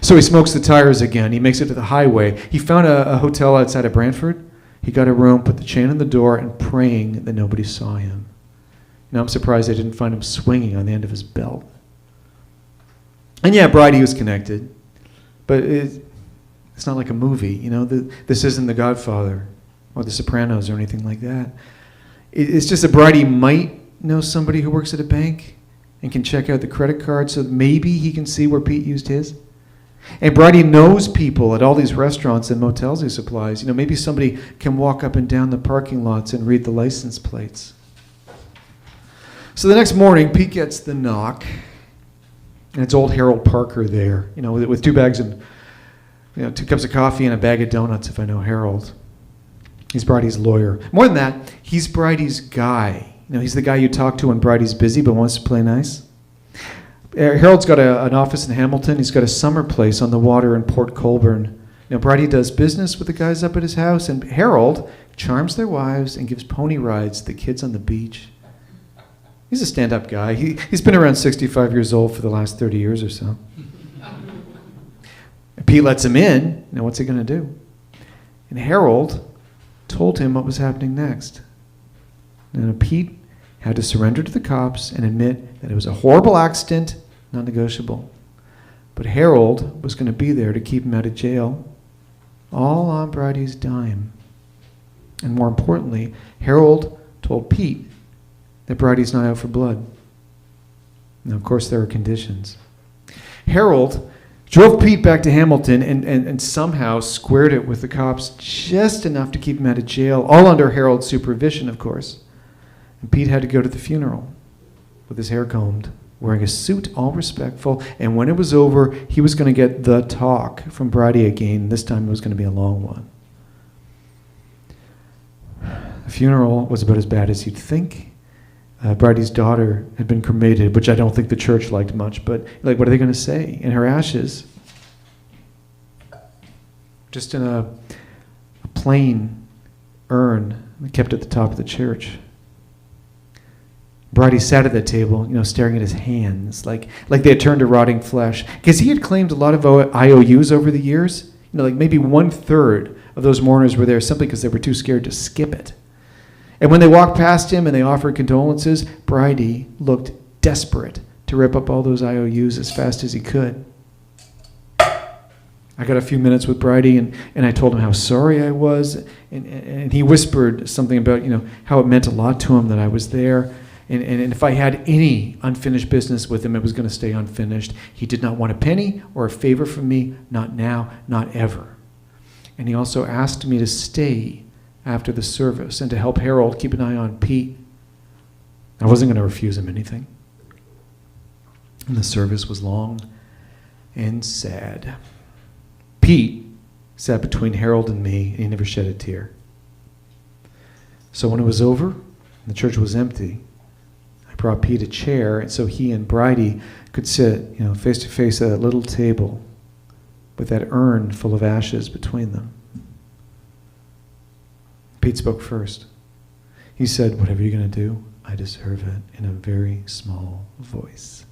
So he smokes the tires again. He makes it to the highway. He found a hotel outside of Brantford. He got a room, put the chain on the door, and praying that nobody saw him. I'm surprised they didn't find him swinging on the end of his belt. And yeah, Bridie was connected, but it's not like a movie, this isn't The Godfather or The Sopranos or anything like that. It's just that Bridie might know somebody who works at a bank and can check out the credit card so maybe he can see where Pete used his. And Bridie knows people at all these restaurants and motels he supplies. Maybe somebody can walk up and down the parking lots and read the license plates. So the next morning, Pete gets the knock. And it's old Harold Parker there, with 2 bags of, 2 cups of coffee and a bag of donuts, if I know Harold. He's Bridie's lawyer. More than that, he's Bridie's guy. He's the guy you talk to when Bridie's busy but wants to play nice. Harold's got an office in Hamilton. He's got a summer place on the water in Port Colborne. Bridie does business with the guys up at his house, and Harold charms their wives and gives pony rides to the kids on the beach. He's a stand-up guy. He's been around 65 years old for the last 30 years or so. Pete lets him in. What's he going to do? And Harold told him what was happening next. Pete had to surrender to the cops and admit that it was a horrible accident, non-negotiable. But Harold was going to be there to keep him out of jail, all on Bridie's dime. And more importantly, Harold told Pete that Bridie's not out for blood. Now, of course, there are conditions. Harold drove Pete back to Hamilton and somehow squared it with the cops just enough to keep him out of jail, all under Harold's supervision, of course. And Pete had to go to the funeral with his hair combed, wearing a suit, all respectful, and when it was over, he was going to get the talk from Bridie again. This time it was going to be a long one. The funeral was about as bad as you'd think. Bridie's daughter had been cremated, which I don't think the church liked much, but what are they going to say? And her ashes, just in a plain urn kept at the top of the church. Bridie sat at that table, staring at his hands, like they had turned to rotting flesh. Because he had claimed a lot of IOUs over the years. Maybe 1/3 of those mourners were there simply because they were too scared to skip it. And when they walked past him and they offered condolences, Bridie looked desperate to rip up all those IOUs as fast as he could. I got a few minutes with Bridie, and I told him how sorry I was, and he whispered something about, how it meant a lot to him that I was there, and if I had any unfinished business with him, it was going to stay unfinished. He did not want a penny or a favor from me, not now, not ever. And he also asked me to stay after the service and to help Harold keep an eye on Pete. I wasn't going to refuse him anything. And the service was long and sad. Pete sat between Harold and me, and he never shed a tear. So when it was over, and the church was empty, I brought Pete a chair, and so he and Bridie could sit, face to face at a little table with that urn full of ashes between them. Pete spoke first. He said, "Whatever you're going to do, I deserve it," in a very small voice.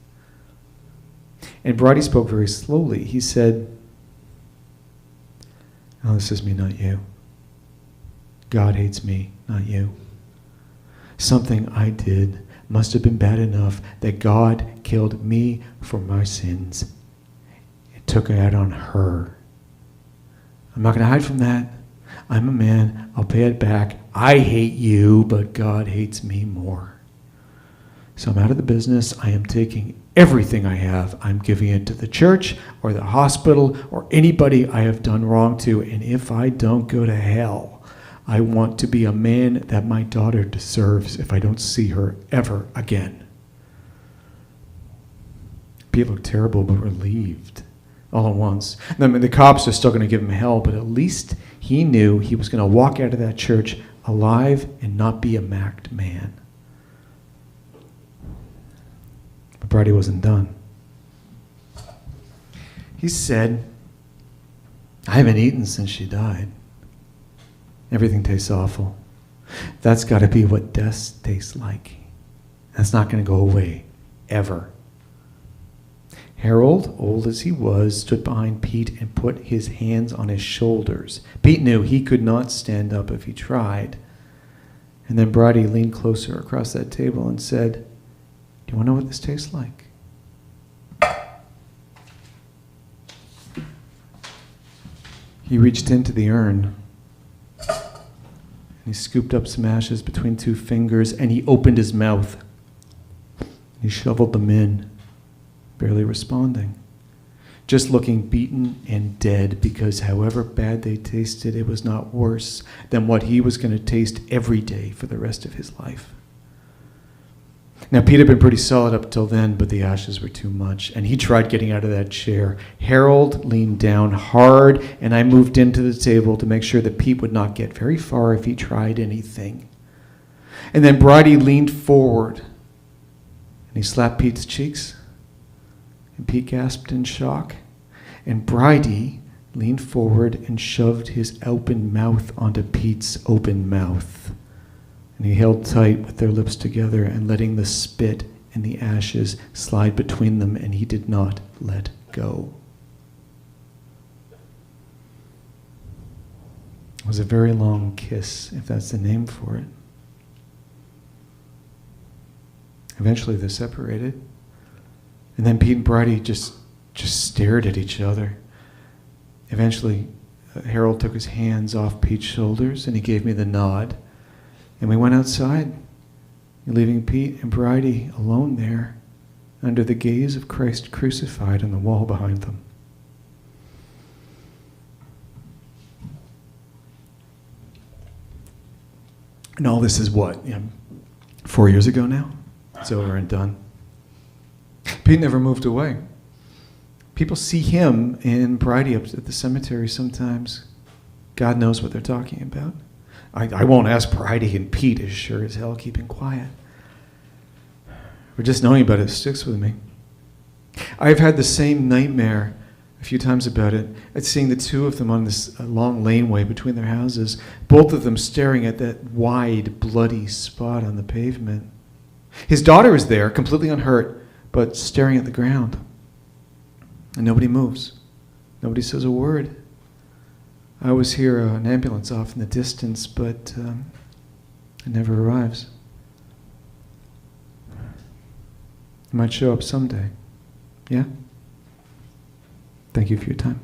And Bridie spoke very slowly. He said, "Oh, this is me, not you. God hates me, not you. Something I did must have been bad enough that God killed me for my sins. It took it out on her. I'm not going to hide from that. I'm a man. I'll pay it back. I hate you, but God hates me more. So I'm out of the business. I am taking everything I have. I'm giving it to the church or the hospital or anybody I have done wrong to. And if I don't go to hell, I want to be a man that my daughter deserves if I don't see her ever again." Pete looked terrible but relieved all at once. I mean, the cops are still going to give him hell, but at least he knew he was going to walk out of that church alive and not be a macked man. But Bridie wasn't done. He said, "I haven't eaten since she died. Everything tastes awful. That's got to be what death tastes like. That's not going to go away, ever." Harold, old as he was, stood behind Pete and put his hands on his shoulders. Pete knew he could not stand up if he tried. And then Bridie leaned closer across that table and said, "Do you want to know what this tastes like?" He reached into the urn, and he scooped up some ashes between two fingers, and he opened his mouth. He shoveled them in, barely responding, just looking beaten and dead, because however bad they tasted, it was not worse than what he was going to taste every day for the rest of his life. Now, Pete had been pretty solid up till then, but the ashes were too much, and he tried getting out of that chair. Harold leaned down hard, and I moved into the table to make sure that Pete would not get very far if he tried anything. And then Bridie leaned forward, and he slapped Pete's cheeks, and Pete gasped in shock, and Bridie leaned forward and shoved his open mouth onto Pete's open mouth. And he held tight with their lips together and letting the spit and the ashes slide between them, and he did not let go. It was a very long kiss, if that's the name for it. Eventually they separated. And then Pete and Bridie just stared at each other. Eventually, Harold took his hands off Pete's shoulders and he gave me the nod. And we went outside, leaving Pete and Bridie alone there under the gaze of Christ crucified on the wall behind them. And all this is what, 4 years ago now? It's over and done. Pete never moved away. People see him and Bridie up at the cemetery sometimes. God knows what they're talking about. I won't ask Bridie, and Pete is sure as hell keeping quiet. But just knowing about it sticks with me. I've had the same nightmare a few times about it, at seeing the two of them on this long laneway between their houses, both of them staring at that wide, bloody spot on the pavement. His daughter is there, completely unhurt, but staring at the ground. And nobody moves. Nobody says a word. I always hear an ambulance off in the distance, but It never arrives. It might show up someday. Yeah? Thank you for your time.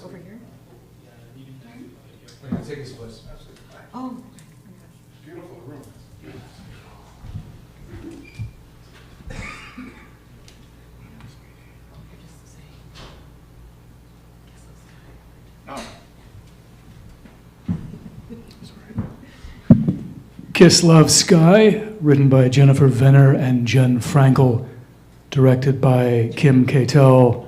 Over here? Take his place. Oh. Beautiful room. Kiss Love Sky, written by Jennifer Venner and Jen Frankel, directed by Kim Keitel.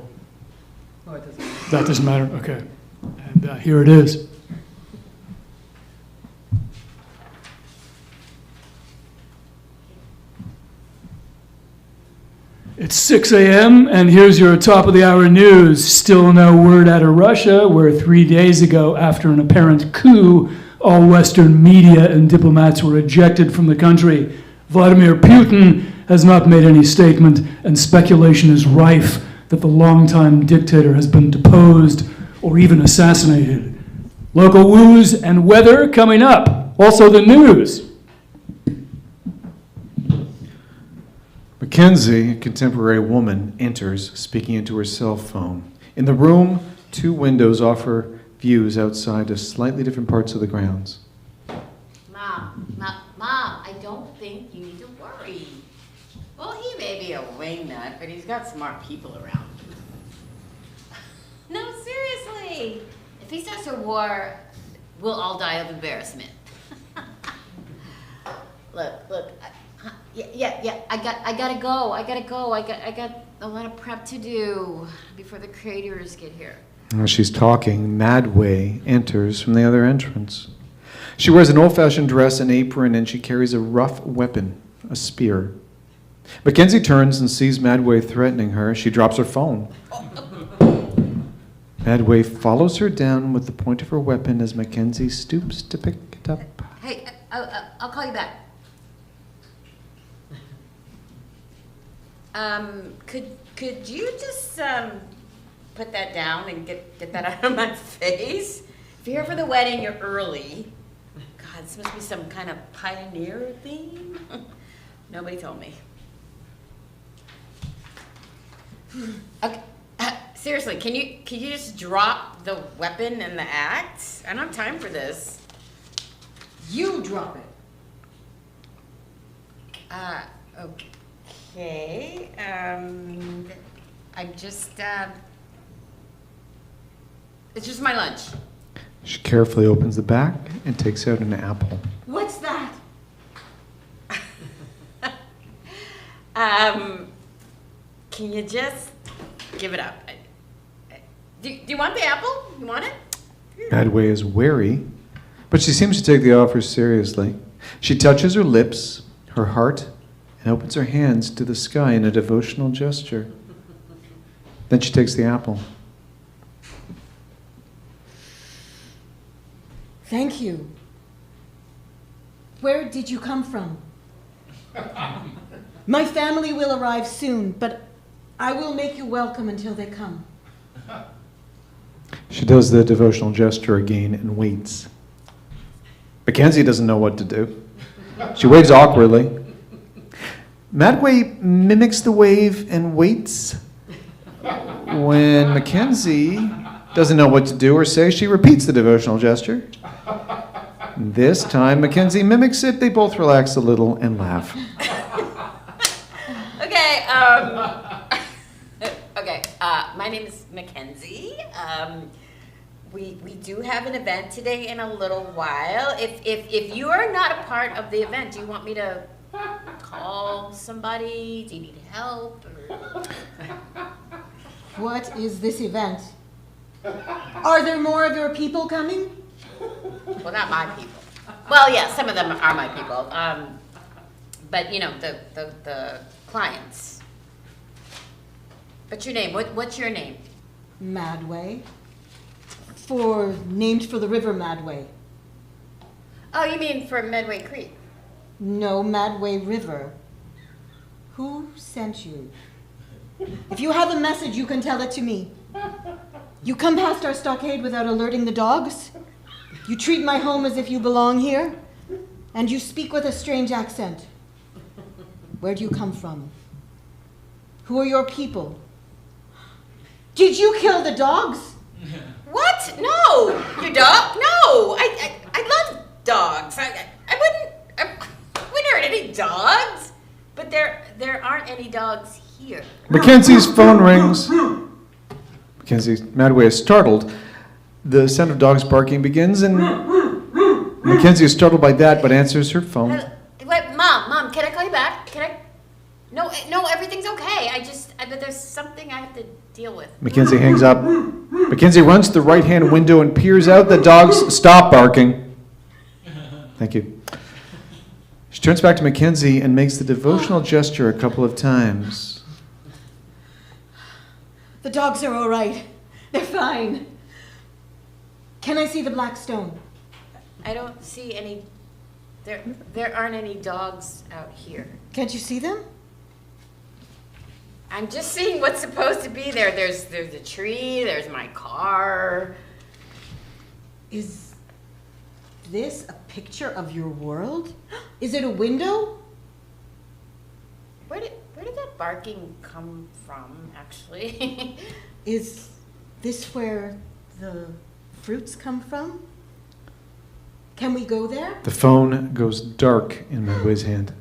Oh, it doesn't matter. That doesn't matter? Okay. And here it is. It's 6 a.m., and here's your top of the hour news. Still no word out of Russia, where 3 days ago, after an apparent coup, all Western media and diplomats were ejected from the country. Vladimir Putin has not made any statement, and speculation is rife that the longtime dictator has been deposed or even assassinated. Local news and weather coming up. Also the news. Mackenzie, a contemporary woman, enters, speaking into her cell phone. In the room, 2 windows offer views outside to slightly different parts of the grounds. Mom, I don't think you need to worry. Well, he may be a wingnut, but he's got smart people around. No, seriously. If he starts a war, we'll all die of embarrassment. Look. I gotta go. I got a lot of prep to do before the creators get here. As she's talking, Madway enters from the other entrance. She wears an old-fashioned dress and apron, and she carries a rough weapon, a spear. Mackenzie turns and sees Madway threatening her. She drops her phone. Madway follows her down with the point of her weapon as Mackenzie stoops to pick it up. Hey, I'll call you back. Could you just put that down and get that out of my face? If you're here for the wedding, you're early. God, this must be some kind of pioneer theme. Nobody told me. Okay, seriously, can you just drop the weapon and the axe? I don't have time for this. You drop it. Okay. I'm just, it's just my lunch. She carefully opens the back and takes out an apple. What's that? Can you just give it up? Do you want the apple? You want it? Madway is wary, but she seems to take the offer seriously. She touches her lips, her heart, and opens her hands to the sky in a devotional gesture. Then she takes the apple. Thank you. Where did you come from? My family will arrive soon, but I will make you welcome until they come. She does the devotional gesture again and waits. Mackenzie doesn't know what to do. She waves awkwardly. Madway mimics the wave and waits. When Mackenzie doesn't know what to do or say, she repeats the devotional gesture. This time, Mackenzie mimics it. They both relax a little and laugh. Okay, my name is Mackenzie. We do have an event today in a little while. If you are not a part of the event, do you want me to call somebody? Do you need help? Or... What is this event? Are there more of your people coming? Well, not my people. Well, yeah, some of them are my people. But you know, the clients. What's your name? What's your name? Madway. Named for the river Madway. Oh, you mean for Medway Creek? No, Madway River. Who sent you? If you have a message, you can tell it to me. You come past our stockade without alerting the dogs. You treat my home as if you belong here. And you speak with a strange accent. Where do you come from? Who are your people? Did you kill the dogs? What? No! Your dog? No! I love dogs. I wouldn't hurt any dogs. But there aren't any dogs here. Mackenzie's phone rings. Madway is startled. The sound of dogs barking begins, and Mackenzie is startled by that, but answers her phone. Wait, Mom, can I call you back? Can I? No, everything's okay. But there's something I have to deal with. Mackenzie hangs up. Mackenzie runs to the right-hand window and peers out. The dogs stop barking. Thank you. She turns back to Mackenzie and makes the devotional gesture a couple of times. The dogs are all right. They're fine. Can I see the black stone? I don't see any. There aren't any dogs out here. Can't you see them? I'm just seeing what's supposed to be there. There's a tree. There's my car. Is this a picture of your world? Is it a window? Where did that barking come from, actually? Is this where the fruits come from? Can we go there? The phone goes dark in Madway's hand.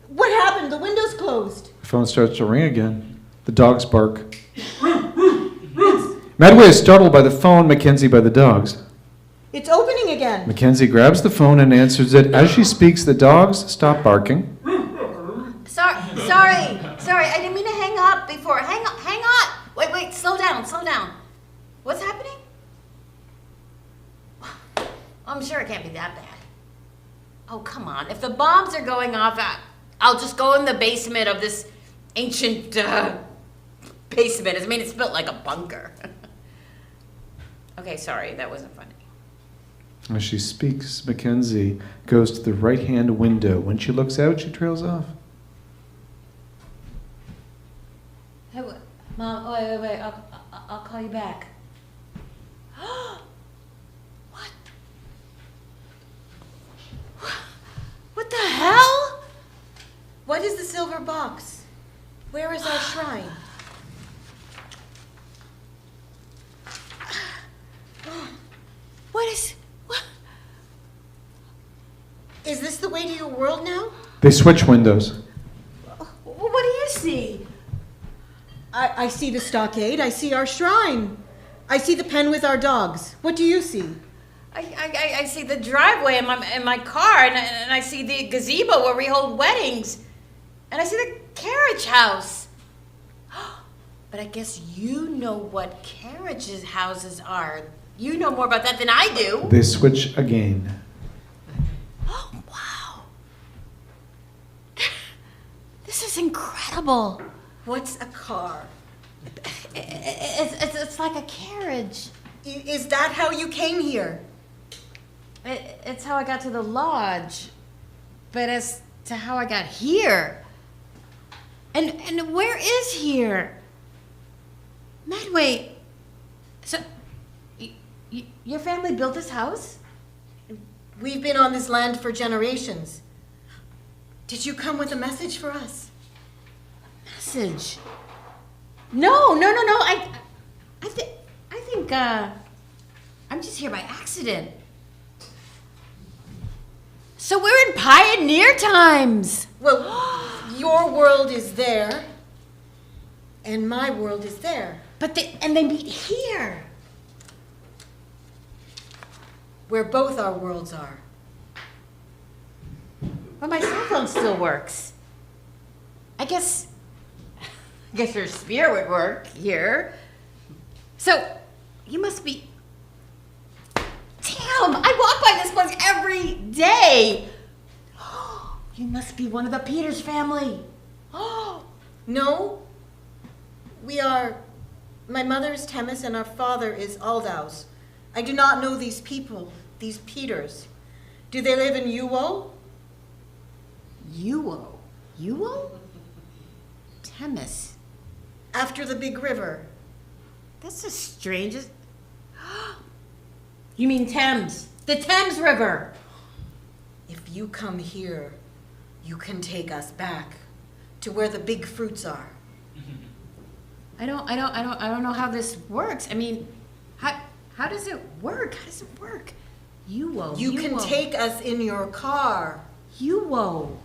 What happened? The window's closed. The phone starts to ring again. The dogs bark. Madway is startled by the phone, Mackenzie by the dogs. It's opening again. Mackenzie grabs the phone and answers it. As she speaks, the dogs stop barking. Sorry, I didn't mean to hang up before. Hang on. Wait, slow down. What's happening? I'm sure it can't be that bad. Oh, come on. If the bombs are going off, I'll just go in the basement of this ancient basement. I mean, it's built like a bunker. Okay, sorry, that wasn't funny. As she speaks, Mackenzie goes to the right-hand window. When she looks out, she trails off. Hey, Mom, wait. I'll call you back. What? What the hell? What is the silver box? Where is our shrine? What? Is this the way to your world now? They switch windows. What do you see? I see the stockade. I see our shrine. I see the pen with our dogs. What do you see? I see the driveway in my car, and I see the gazebo where we hold weddings, and I see the carriage house. But I guess you know what carriage houses are. You know more about that than I do. They switch again. Oh, wow. This is incredible. What's a car? It's like a carriage. Is that how you came here? It's how I got to the lodge. But as to how I got here. And where is here? Medway. So, your family built this house? We've been on this land for generations. Did you come with a message for us? Message? No. I think I'm just here by accident. So we're in pioneer times. Well, your world is there, and my world is there. And they meet here. Where both our worlds are. But my cell phone still works. I guess your spear would work here. So, you must be... Damn, I walk by this place every day. You must be one of the Peters family. No. We are... My mother is Themis and our father is Aldaus. I do not know these people, these Peters. Do they live in Uwo? Uwo? Themis. After the big river. That's the strangest... You mean Thames. The Thames River. If you come here, you can take us back to where the big fruits are. I don't know how this works. I mean, how does it work? How does it work? Uwo. You can take us in your car. Uwo.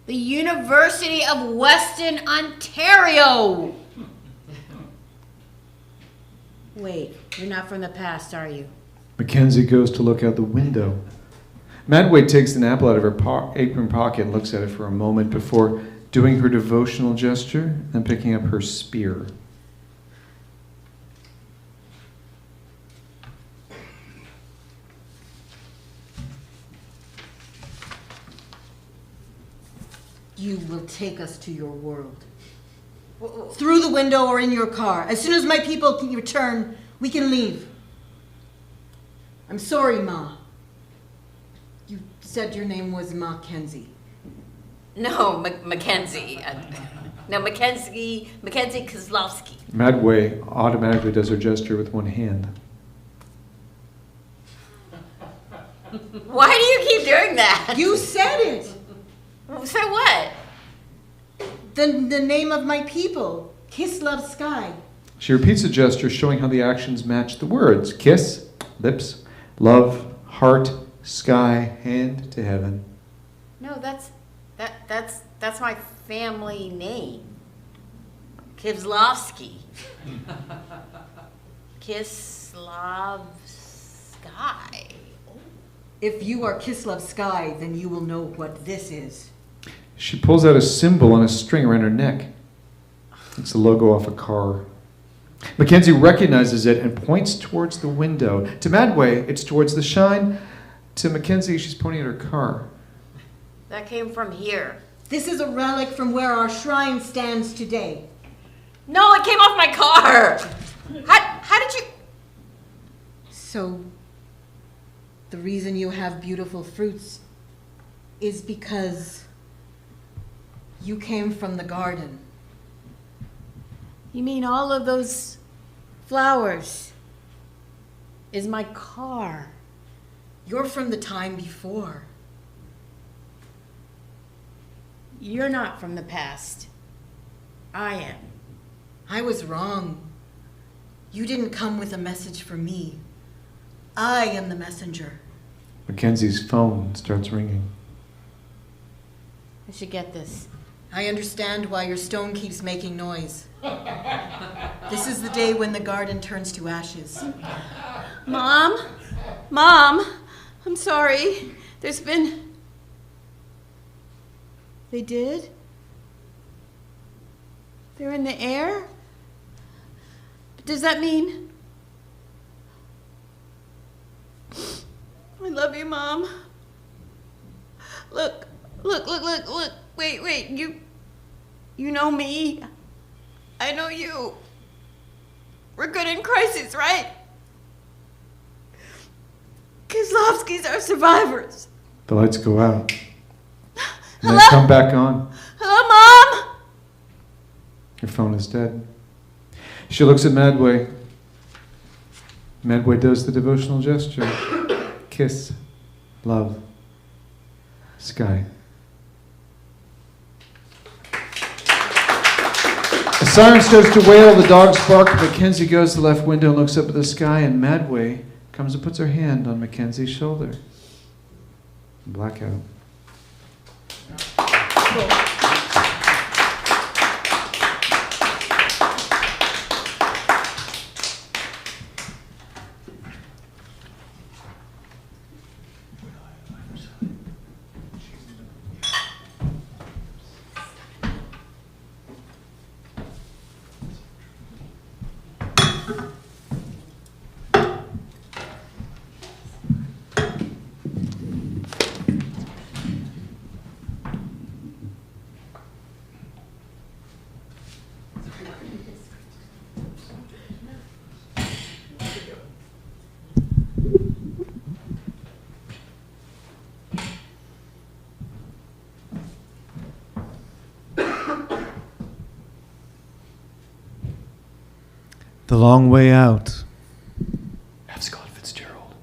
The University of Western Ontario. Wait, you're not from the past, are you? Mackenzie goes to look out the window. Madway takes an apple out of her apron pocket and looks at it for a moment before doing her devotional gesture and picking up her spear. You will take us to your world. Through the window or in your car. As soon as my people can return, we can leave. I'm sorry, Ma. You said your name was Mackenzie. No, Mackenzie. No, Mackenzie Kozlowski. Madway automatically does her gesture with one hand. Why do you keep doing that? You said it! So what? The name of my people. Kislev Sky. She repeats the gesture, showing how the actions match the words. Kiss, lips, love, heart, sky, hand to heaven. No, that's my family name. Kivslovsky. Kislev Sky. If you are Kislev Sky, then you will know what this is. She pulls out a symbol on a string around her neck. It's the logo off a car. Mackenzie recognizes it and points towards the window. To Madway, it's towards the shine. To Mackenzie, she's pointing at her car. That came from here. This is a relic from where our shrine stands today. No, it came off my car. How did you... So, the reason you have beautiful fruits is because you came from the garden. You mean all of those flowers is my car? You're from the time before. You're not from the past. I am. I was wrong. You didn't come with a message for me. I am the messenger. Mackenzie's phone starts ringing. I should get this. I understand why your stone keeps making noise. This is the day when the garden turns to ashes. Mom, I'm sorry. There's been... They did? They're in the air? Does that mean... I love you, Mom. Look. Wait. You know me. I know you. We're good in crisis, right? Kozlovskis are survivors. The lights go out. And Hello? they come back on. Hello, Mom? Her phone is dead. She looks at Madway. Madway does the devotional gesture. Kiss, love, sky. A siren starts to wail, the dogs bark. Mackenzie goes to the left window and looks up at the sky, and Madway comes and puts her hand on Mackenzie's shoulder. Blackout. The Long Way Out. F. Scott Fitzgerald.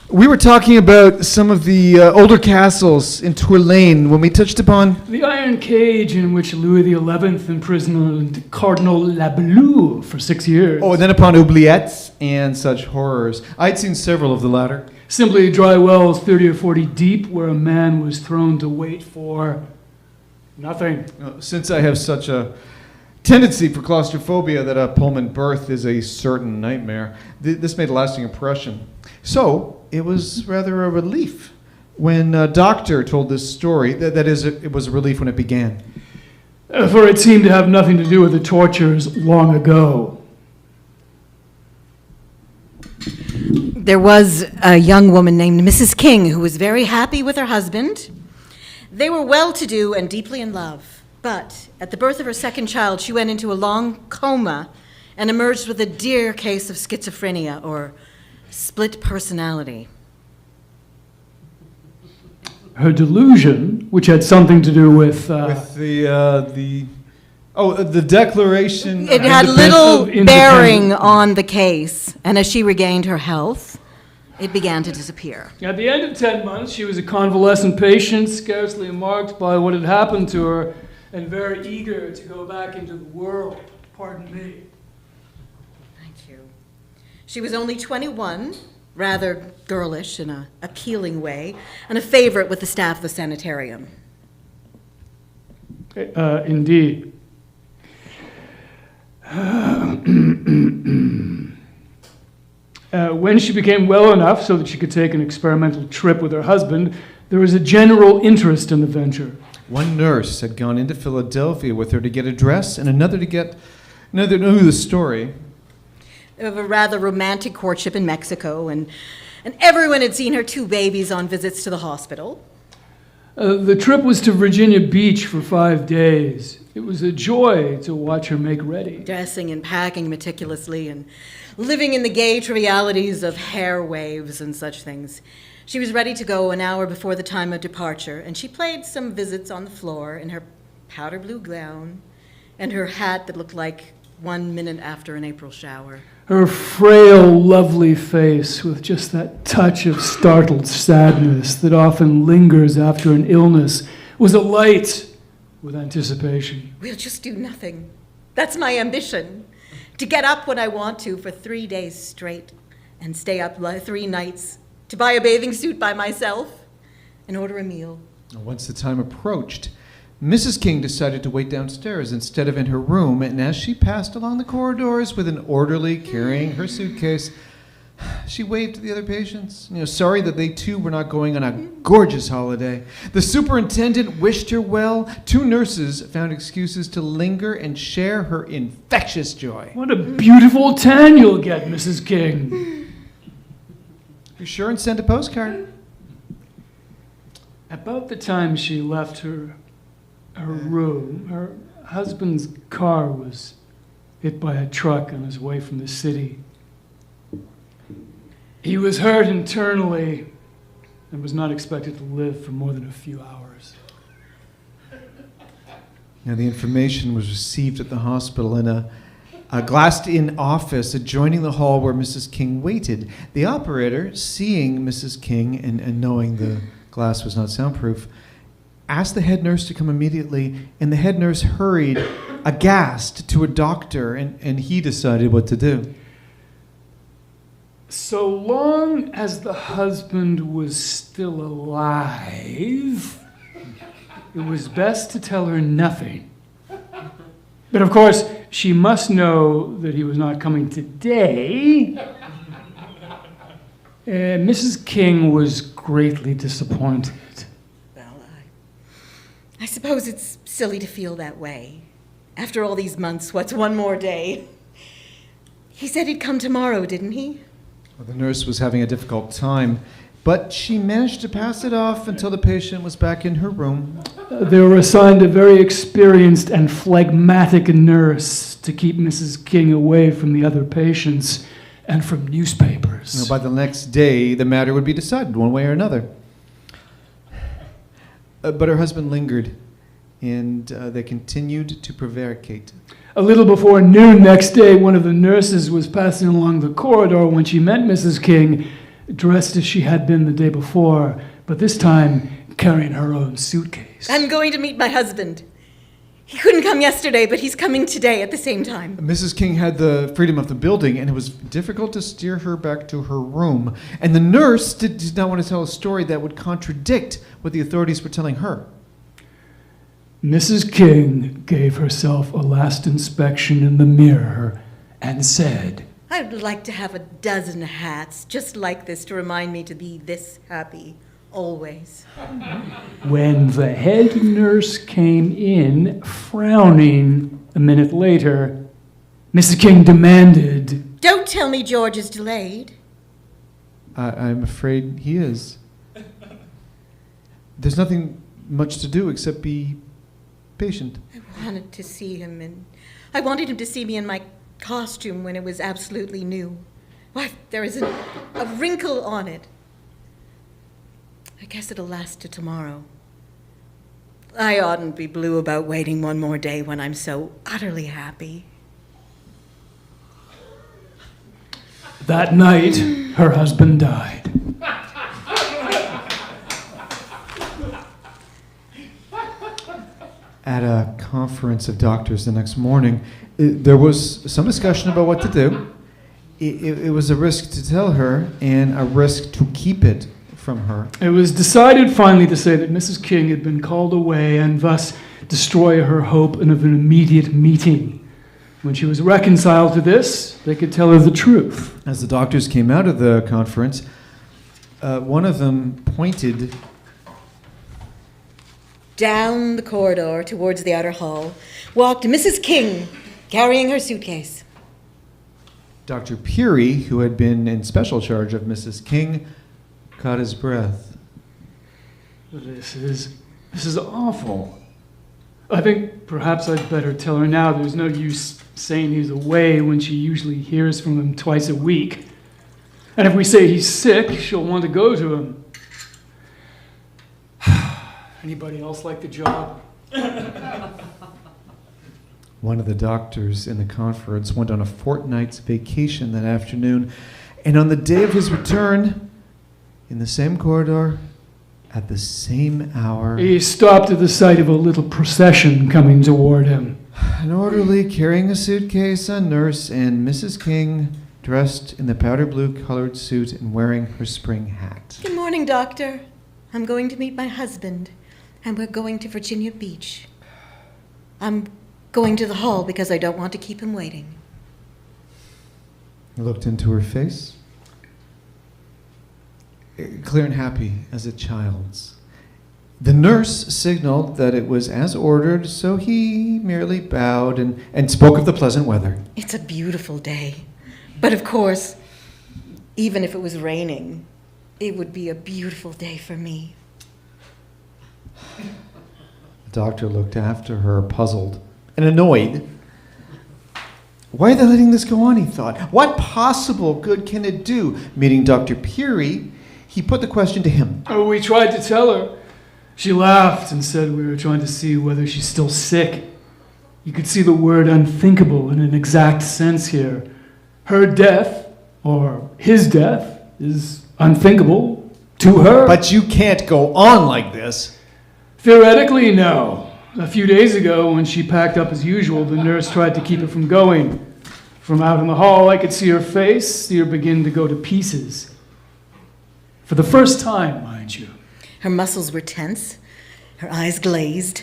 We were talking about some of the older castles in Tourlaine when we touched upon... The iron cage in which Louis XI imprisoned Cardinal Lablou for 6 years. Oh, and then upon oubliettes and such horrors. I'd seen several of the latter. Simply dry wells 30 or 40 deep where a man was thrown to wait for nothing. Since I have such a tendency for claustrophobia that a Pullman berth is a certain nightmare, this made a lasting impression. So, it was rather a relief when a doctor told this story. That is, it was a relief when it began. For it seemed to have nothing to do with the tortures long ago. There was a young woman named Mrs. King who was very happy with her husband. They were well-to-do and deeply in love. But at the birth of her second child, she went into a long coma and emerged with a dear case of schizophrenia, or split personality. Her delusion, which had something to do with the Declaration... It had little bearing on the case, and as she regained her health, it began to disappear. At the end of 10 months, she was a convalescent patient, scarcely marked by what had happened to her, and very eager to go back into the world. Pardon me. Thank you. She was only 21, rather girlish in an appealing way, and a favorite with the staff of the sanitarium. Indeed. When she became well enough so that she could take an experimental trip with her husband, there was a general interest in the venture. One nurse had gone into Philadelphia with her to get a dress, and another knew the story. Of a rather romantic courtship in Mexico, and everyone had seen her 2 babies on visits to the hospital. The trip was to Virginia Beach for 5 days. It was a joy to watch her make ready. Dressing and packing meticulously and living in the gay trivialities of hair waves and such things. She was ready to go an hour before the time of departure, and she played some visits on the floor in her powder blue gown and her hat that looked like 1 minute after an April shower. Her frail, lovely face with just that touch of startled sadness that often lingers after an illness was alight with anticipation. We'll just do nothing. That's my ambition. To get up when I want to for 3 days straight and stay up 3 nights, to buy a bathing suit by myself and order a meal. Once the time approached, Mrs. King decided to wait downstairs instead of in her room, and as she passed along the corridors with an orderly carrying her suitcase, she waved to the other patients, sorry that they too were not going on a gorgeous holiday. The superintendent wished her well. 2 nurses found excuses to linger and share her infectious joy. What a beautiful tan you'll get, Mrs. King. Be sure and send a postcard. About the time she left her room, her husband's car was hit by a truck on his way from the city. He was hurt internally and was not expected to live for more than a few hours. Now, the information was received at the hospital in a glassed-in office adjoining the hall where Mrs. King waited. The operator, seeing Mrs. King and knowing the glass was not soundproof, asked the head nurse to come immediately, and the head nurse hurried, aghast, to a doctor, and he decided what to do. So long as the husband was still alive, it was best to tell her nothing. But of course, she must know that he was not coming today. Mrs. King was greatly disappointed. Well, I suppose it's silly to feel that way. After all these months, what's one more day? He said he'd come tomorrow, didn't he? Well, the nurse was having a difficult time, but she managed to pass it off until the patient was back in her room. They were assigned a very experienced and phlegmatic nurse to keep Mrs. King away from the other patients and from newspapers. By the next day, the matter would be decided one way or another. But her husband lingered and they continued to prevaricate. A little before noon next day, one of the nurses was passing along the corridor when she met Mrs. King, dressed as she had been the day before, but this time carrying her own suitcase. I'm going to meet my husband. He couldn't come yesterday, but he's coming today at the same time. Mrs. King had the freedom of the building, and it was difficult to steer her back to her room. And the nurse did not want to tell a story that would contradict what the authorities were telling her. Mrs. King gave herself a last inspection in the mirror and said, I'd like to have a dozen hats just like this to remind me to be this happy, always. When the head nurse came in, frowning a minute later, Mrs. King demanded, Don't tell me George is delayed. I'm afraid he is. There's nothing much to do except be patient. I wanted to see him, and I wanted him to see me in my costume when it was absolutely new. Why, there isn't a wrinkle on it. I guess it'll last till tomorrow. I oughtn't be blue about waiting one more day when I'm so utterly happy. That night, her husband died. At a conference of doctors the next morning, there was some discussion about what to do. It was a risk to tell her and a risk to keep it from her. It was decided finally to say that Mrs. King had been called away and thus destroy her hope of an immediate meeting. When she was reconciled to this, they could tell her the truth. As the doctors came out of the conference, one of them pointed Down the corridor towards the outer hall walked Mrs. King, carrying her suitcase. Dr. Peary, who had been in special charge of Mrs. King, caught his breath. This is awful. I think perhaps I'd better tell her now. There's no use saying he's away when she usually hears from him twice a week. And if we say he's sick, she'll want to go to him. Anybody else like the job? One of the doctors in the conference went on a fortnight's vacation that afternoon, and on the day of his return, in the same corridor, at the same hour, He stopped at the sight of a little procession coming toward him. an orderly carrying a suitcase, a nurse, and Mrs. King, dressed in the powder blue colored suit and wearing her spring hat. Good morning, Doctor. I'm going to meet my husband, and we're going to Virginia Beach. I'm going to the hall because I don't want to keep him waiting. He looked into her face, clear and happy as a child's. The nurse signaled that it was as ordered, so he merely bowed and spoke of the pleasant weather. It's a beautiful day. But of course, even if it was raining, it would be a beautiful day for me. The doctor looked after her, puzzled and annoyed. Why are they letting this go on, he thought. What possible good can it do? Meeting Dr. Peary, he put the question to him. Oh, we tried to tell her. She laughed and said we were trying to see whether she's still sick. You could see the word unthinkable in an exact sense here. Her death, or his death, is unthinkable to her. But you can't go on like this. Theoretically, no. A few days ago, when she packed up as usual, the nurse tried to keep her from going. From out in the hall, I could see her face, see her begin to go to pieces. For the first time, mind you. Her muscles were tense, her eyes glazed,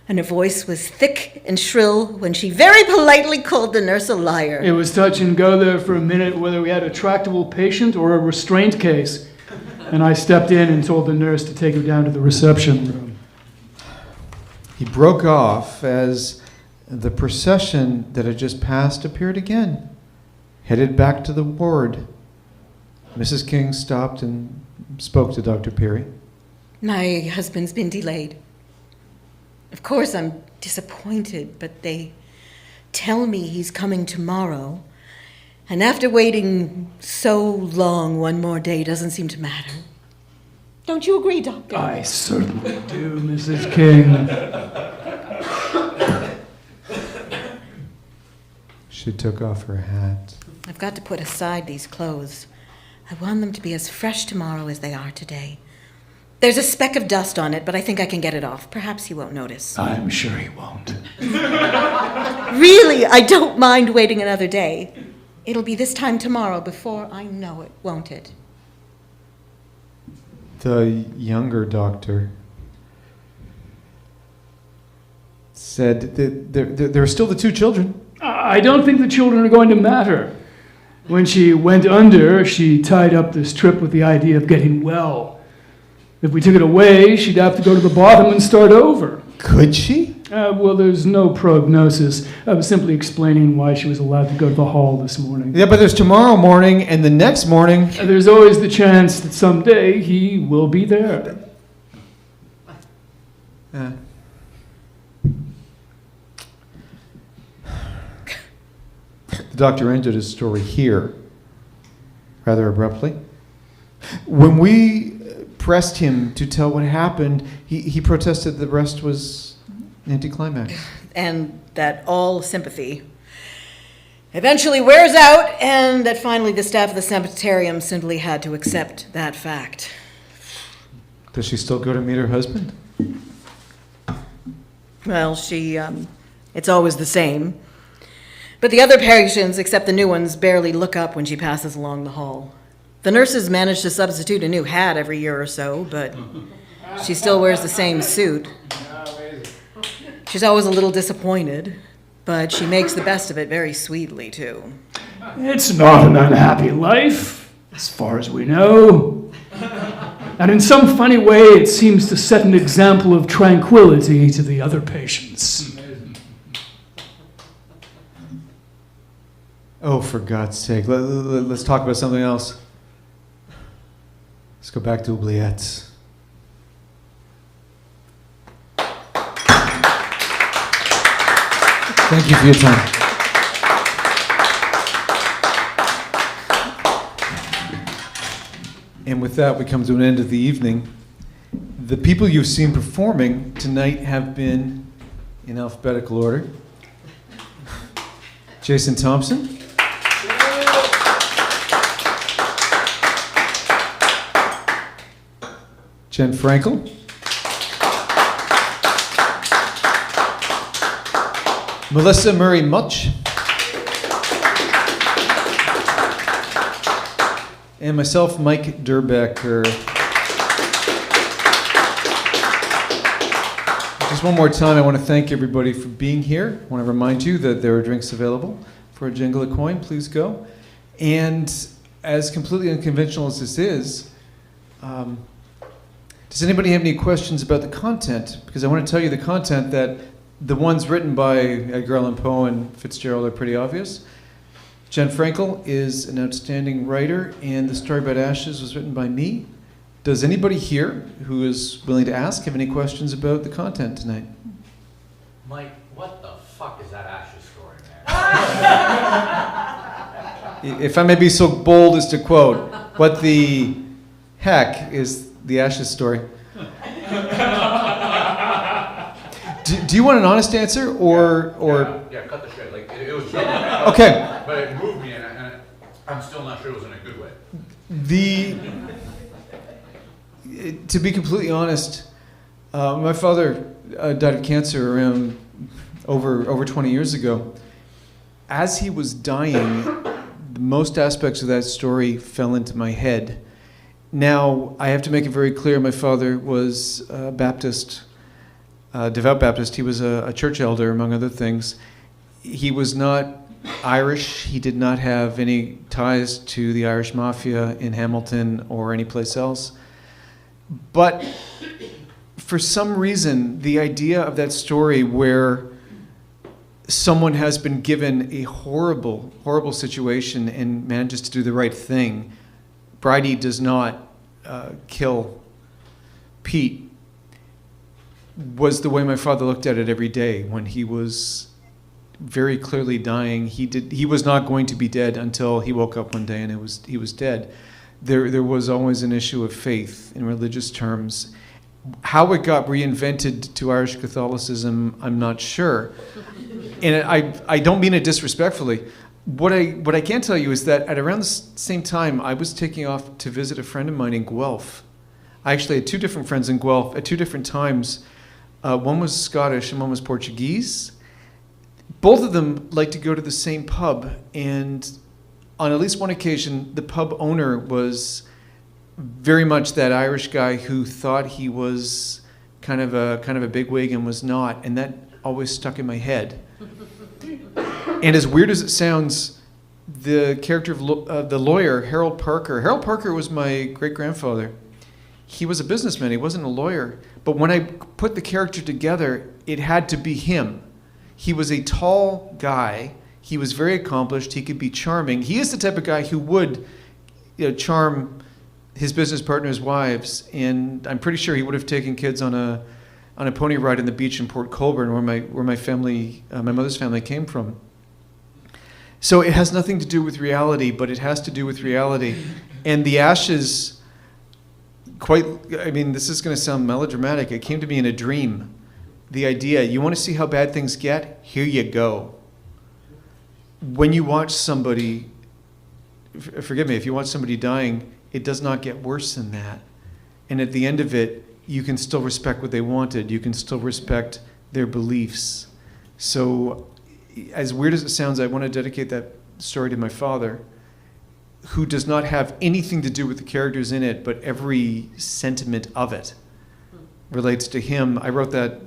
and her voice was thick and shrill when she very politely called the nurse a liar. It was touch and go there for a minute whether we had a tractable patient or a restraint case. And I stepped in and told the nurse to take her down to the reception room. He broke off as the procession that had just passed appeared again, headed back to the ward. Mrs. King stopped and spoke to Dr. Peary. My husband's been delayed. Of course, I'm disappointed, but they tell me he's coming tomorrow. And after waiting so long, one more day doesn't seem to matter. Don't you agree, Doctor? I certainly do, Mrs. King. She took off her hat. I've got to put aside these clothes. I want them to be as fresh tomorrow as they are today. There's a speck of dust on it, but I think I can get it off. Perhaps he won't notice. I'm sure he won't. Really, I don't mind waiting another day. It'll be this time tomorrow before I know it, won't it? The younger doctor said that there are still the two children. I don't think the children are going to matter. When she went under, she tied up this trip with the idea of getting well. If we took it away, she'd have to go to the bottom and start over. Could she? Well, there's no prognosis. I was simply explaining why she was allowed to go to the hall this morning. Yeah, but there's tomorrow morning and the next morning. There's always the chance that someday he will be there. Yeah. The doctor ended his story here, rather abruptly. When we pressed him to tell what happened, he protested the rest was anticlimax. And that all sympathy eventually wears out, and that finally the staff of the sanitarium simply had to accept that fact. Does she still go to meet her husband? Well, it's always the same. But the other patients, except the new ones, barely look up when she passes along the hall. The nurses manage to substitute a new hat every year or so, but she still wears the same suit. She's always a little disappointed, but she makes the best of it very sweetly, too. It's not an unhappy life, as far as we know. And in some funny way, it seems to set an example of tranquility to the other patients. Oh, for God's sake, let's talk about something else. Let's go back to oubliettes. Thank you for your time. And with that, we come to an end of the evening. The people you've seen performing tonight have been, in alphabetical order, Jason Thompson, Jen Frankel, Melissa Murray-Mutch, and myself, Mike Derbecker. Just one more time, I want to thank everybody for being here. I want to remind you that there are drinks available. For a jingle a coin, please go. And as completely unconventional as this is, does anybody have any questions about the content? Because I want to tell you the content that the ones written by Edgar Allan Poe and Fitzgerald are pretty obvious. Jen Frankel is an outstanding writer, and the story about Ashes was written by me. Does anybody here who is willing to ask have any questions about the content tonight? Mike, what the fuck is that Ashes story, man? If I may be so bold as to quote, what the heck is the Ashes story? Do you want an honest answer, or? Yeah, cut the shit. Like it was. Okay. But it moved me, and I'm still not sure it was in a good way. To be completely honest, my father died of cancer around over 20 years ago. As he was dying, most aspects of that story fell into my head. Now, I have to make it very clear, my father was Baptist, devout Baptist. He was a church elder, among other things. He was not Irish. He did not have any ties to the Irish Mafia in Hamilton or anyplace else. But for some reason, the idea of that story where someone has been given a horrible, horrible situation and manages to do the right thing, Bridie does not kill Pete, was the way my father looked at it every day when he was very clearly dying. He was not going to be dead until he woke up one day and he was dead. There was always an issue of faith in religious terms, How it got reinvented to Irish Catholicism, I'm not sure. And I don't mean it disrespectfully. What I can tell you is that at around the same time, I was taking off to visit a friend of mine in Guelph. I actually had two different friends in Guelph at two different times. One was Scottish and one was Portuguese. Both of them liked to go to the same pub, and on at least one occasion, the pub owner was very much that Irish guy who thought he was kind of a bigwig and was not, and that always stuck in my head. And as weird as it sounds, the character of the lawyer, Harold Parker was my great-grandfather. He was a businessman, he wasn't a lawyer. But when I put the character together, it had to be him. He was a tall guy, he was very accomplished, he could be charming. He is the type of guy who would charm his business partners' wives, and I'm pretty sure he would have taken kids on a pony ride on the beach in Port Colborne, where my family, my mother's family, came from. So it has nothing to do with reality, but it has to do with reality. And the ashes, this is going to sound melodramatic. It came to me in a dream. The idea, you want to see how bad things get? Here you go. When you watch somebody, forgive me, if you watch somebody dying, it does not get worse than that. And at the end of it, you can still respect what they wanted. You can still respect their beliefs. So, as weird as it sounds, I want to dedicate that story to my father, who does not have anything to do with the characters in it, but every sentiment of it relates to him. I wrote that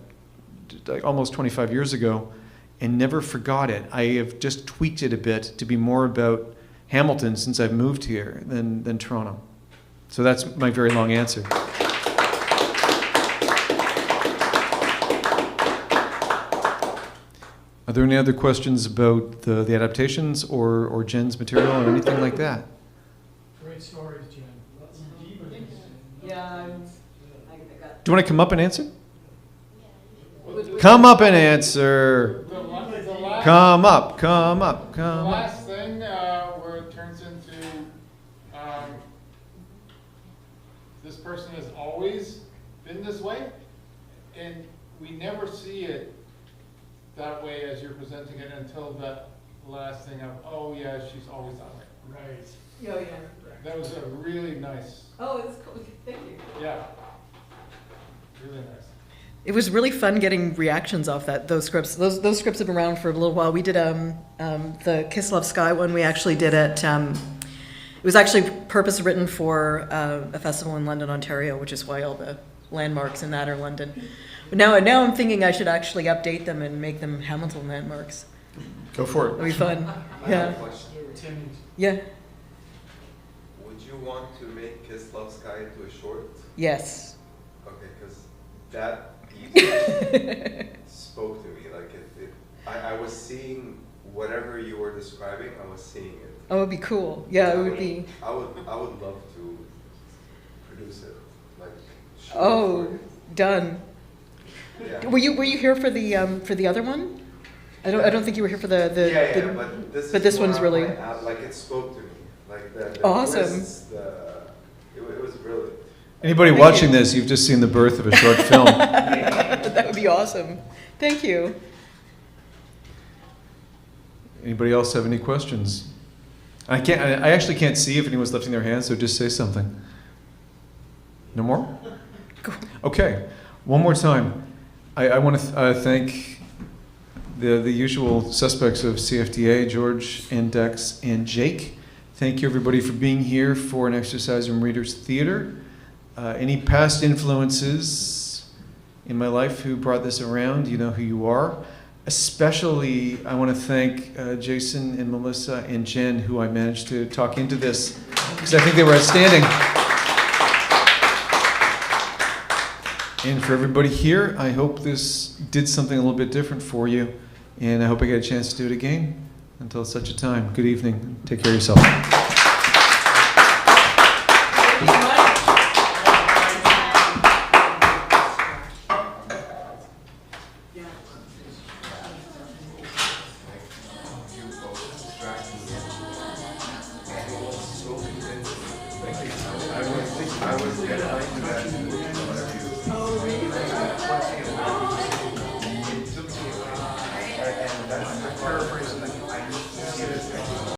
almost 25 years ago and never forgot it. I have just tweaked it a bit to be more about Hamilton since I've moved here than Toronto. So that's my very long answer. Are there any other questions about the adaptations or Jen's material or anything like that? Great stories, Jen. Yeah, Do you want to come up and answer? Come up and answer. Come up. The last thing where it turns into this person has always been this way, and we never see it that way as you're presenting it until that last thing of, oh yeah, she's always that way. Right. Oh, yeah. That was a really nice, Oh, it's cool. Thank you. yeah, really nice. It was really fun getting reactions off those scripts. Those scripts have been around for a little while. We did the Kiss Love Sky one. We actually did it. It was actually purpose written for a festival in London, Ontario, which is why all the landmarks in that are London. But now I'm thinking I should actually update them and make them Hamilton landmarks. Go for it. It'll be fun. I have a question. Yeah. Would you want to make Kiss Love Sky into a short? Yes. Okay, because that piece spoke to me. Like I was seeing whatever you were describing. I was seeing it. Oh, it would be cool. Yeah, it would be. I would love to produce it. Like. shoot Oh, for it. done. Yeah. Were you here for the other one? I don't think you were here for the Yeah, but this. but this is more one's up really- my alley. Like it spoke to me. Like the Awesome. twists, it was brilliant. Anybody Thank watching you. this, you've just seen the birth of a short film. That would be awesome. Thank you. Anybody else have any questions? I actually can't see if anyone's lifting their hands, so just say something. No more? Okay. One more time. I want to thank the usual suspects of CFDA, George and Dex and Jake. Thank you everybody for being here for an exercise in Readers Theater. Any past influences in my life who brought this around, you know who you are. Especially, I want to thank Jason and Melissa and Jen, who I managed to talk into this, because I think they were outstanding. And for everybody here, I hope this did something a little bit different for you, and I hope I get a chance to do it again. Until such a time, good evening. Take care of yourself. I was getting into that.